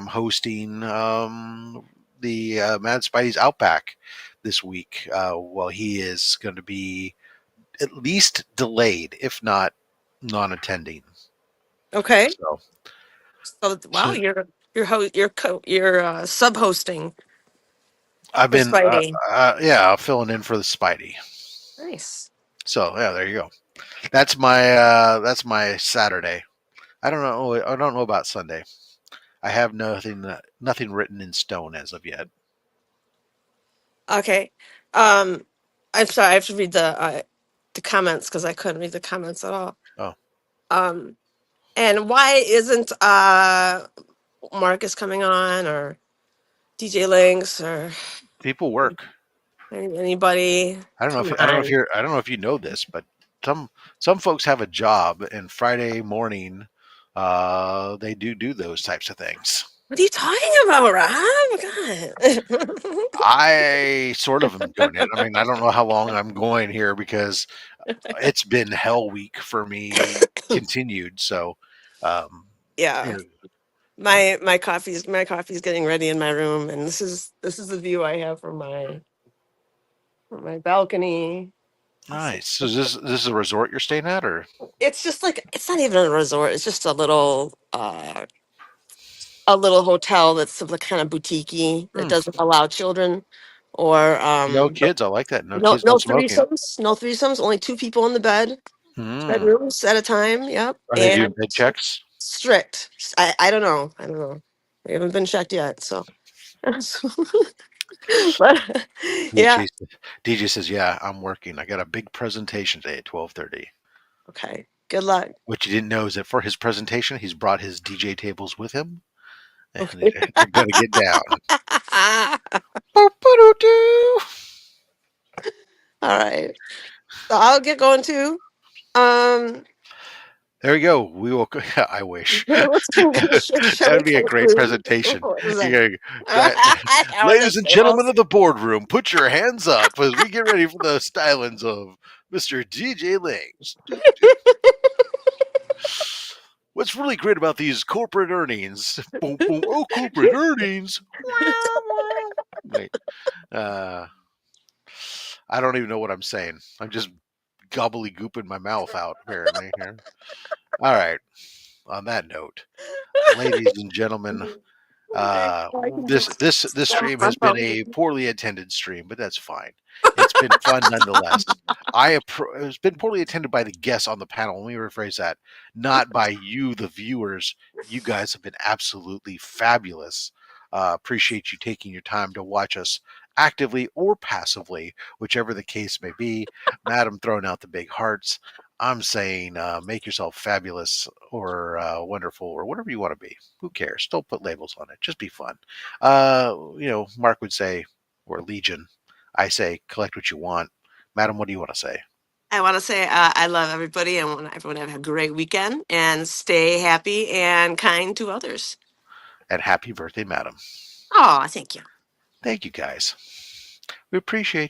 hosting the Mad Spidey's Outback this week. Well, he is going to be at least delayed, if not non-attending. Okay. So, So wow, you're sub-hosting I've for been Spidey. filling in for the Spidey. Nice. So yeah, there you go. That's my Saturday. I don't know about Sunday. I have nothing written in stone as of yet. Okay. I'm sorry. I have to read the comments because I couldn't read the comments at all. Oh, Um, and why isn't Marcus coming on or DJ Links or people work. anybody? Come on. I don't know if you know this, but some folks have a job, and Friday morning, they do those types of things. What are you talking about, Rob? God. I sort of am doing it. I mean, I don't know how long I'm going here because it's been hell week for me continued. So, um, you Yeah. know, My coffee's getting ready in my room, and this is the view I have from my balcony. nice. So this is a resort you're staying at, or It's just like it's not even a resort. It's just a little hotel that's sort of kind of boutiquey that hmm, doesn't allow children or no kids? I like that. No no kids, no no smoking. threesomes, no threesomes. Only two people in the Hmm. bedrooms at a time. Yep, Are they doing and bed checks? strict. I don't know. We haven't been checked yet, so. But, yeah. DJ says, "Yeah, I'm working. I got a big presentation today at 12:30." Okay. Good luck. What you didn't know is that for his presentation, he's brought his DJ tables with him, and Okay. they're gonna get down. Boop-a-doo-doo. All right. So I'll get going too. There we go. We will. I wish What's going to be that would be a great presentation. Ladies Ladies and gentlemen of the boardroom, put your hands up as we get ready for the stylings of Mr. DJ Lings. What's really great about these corporate earnings? Boom, boom. Oh, corporate earnings. Wait. I don't even know what I'm saying. I'm just gobbledygooping my mouth out, apparently. Here. All right. On that note, ladies and gentlemen, this stream has been a poorly attended stream, but that's fine. It's been fun nonetheless. It's been poorly attended by the guests on the panel. Let me rephrase that. Not by you, the viewers. You guys have been absolutely fabulous. Appreciate you taking your time to watch us actively or passively, whichever the case may be. Madam throwing out the big hearts. I'm saying make yourself fabulous or wonderful or whatever you want to be. Who cares? Don't put labels on it. Just be fun. Mark would say, or Legion, I say, collect what you want. Madam, what do you want to say? I want to say I love everybody. I want everyone to have a great weekend and stay happy and kind to others. And happy birthday, Madam. Oh, thank you. Thank you, guys. We appreciate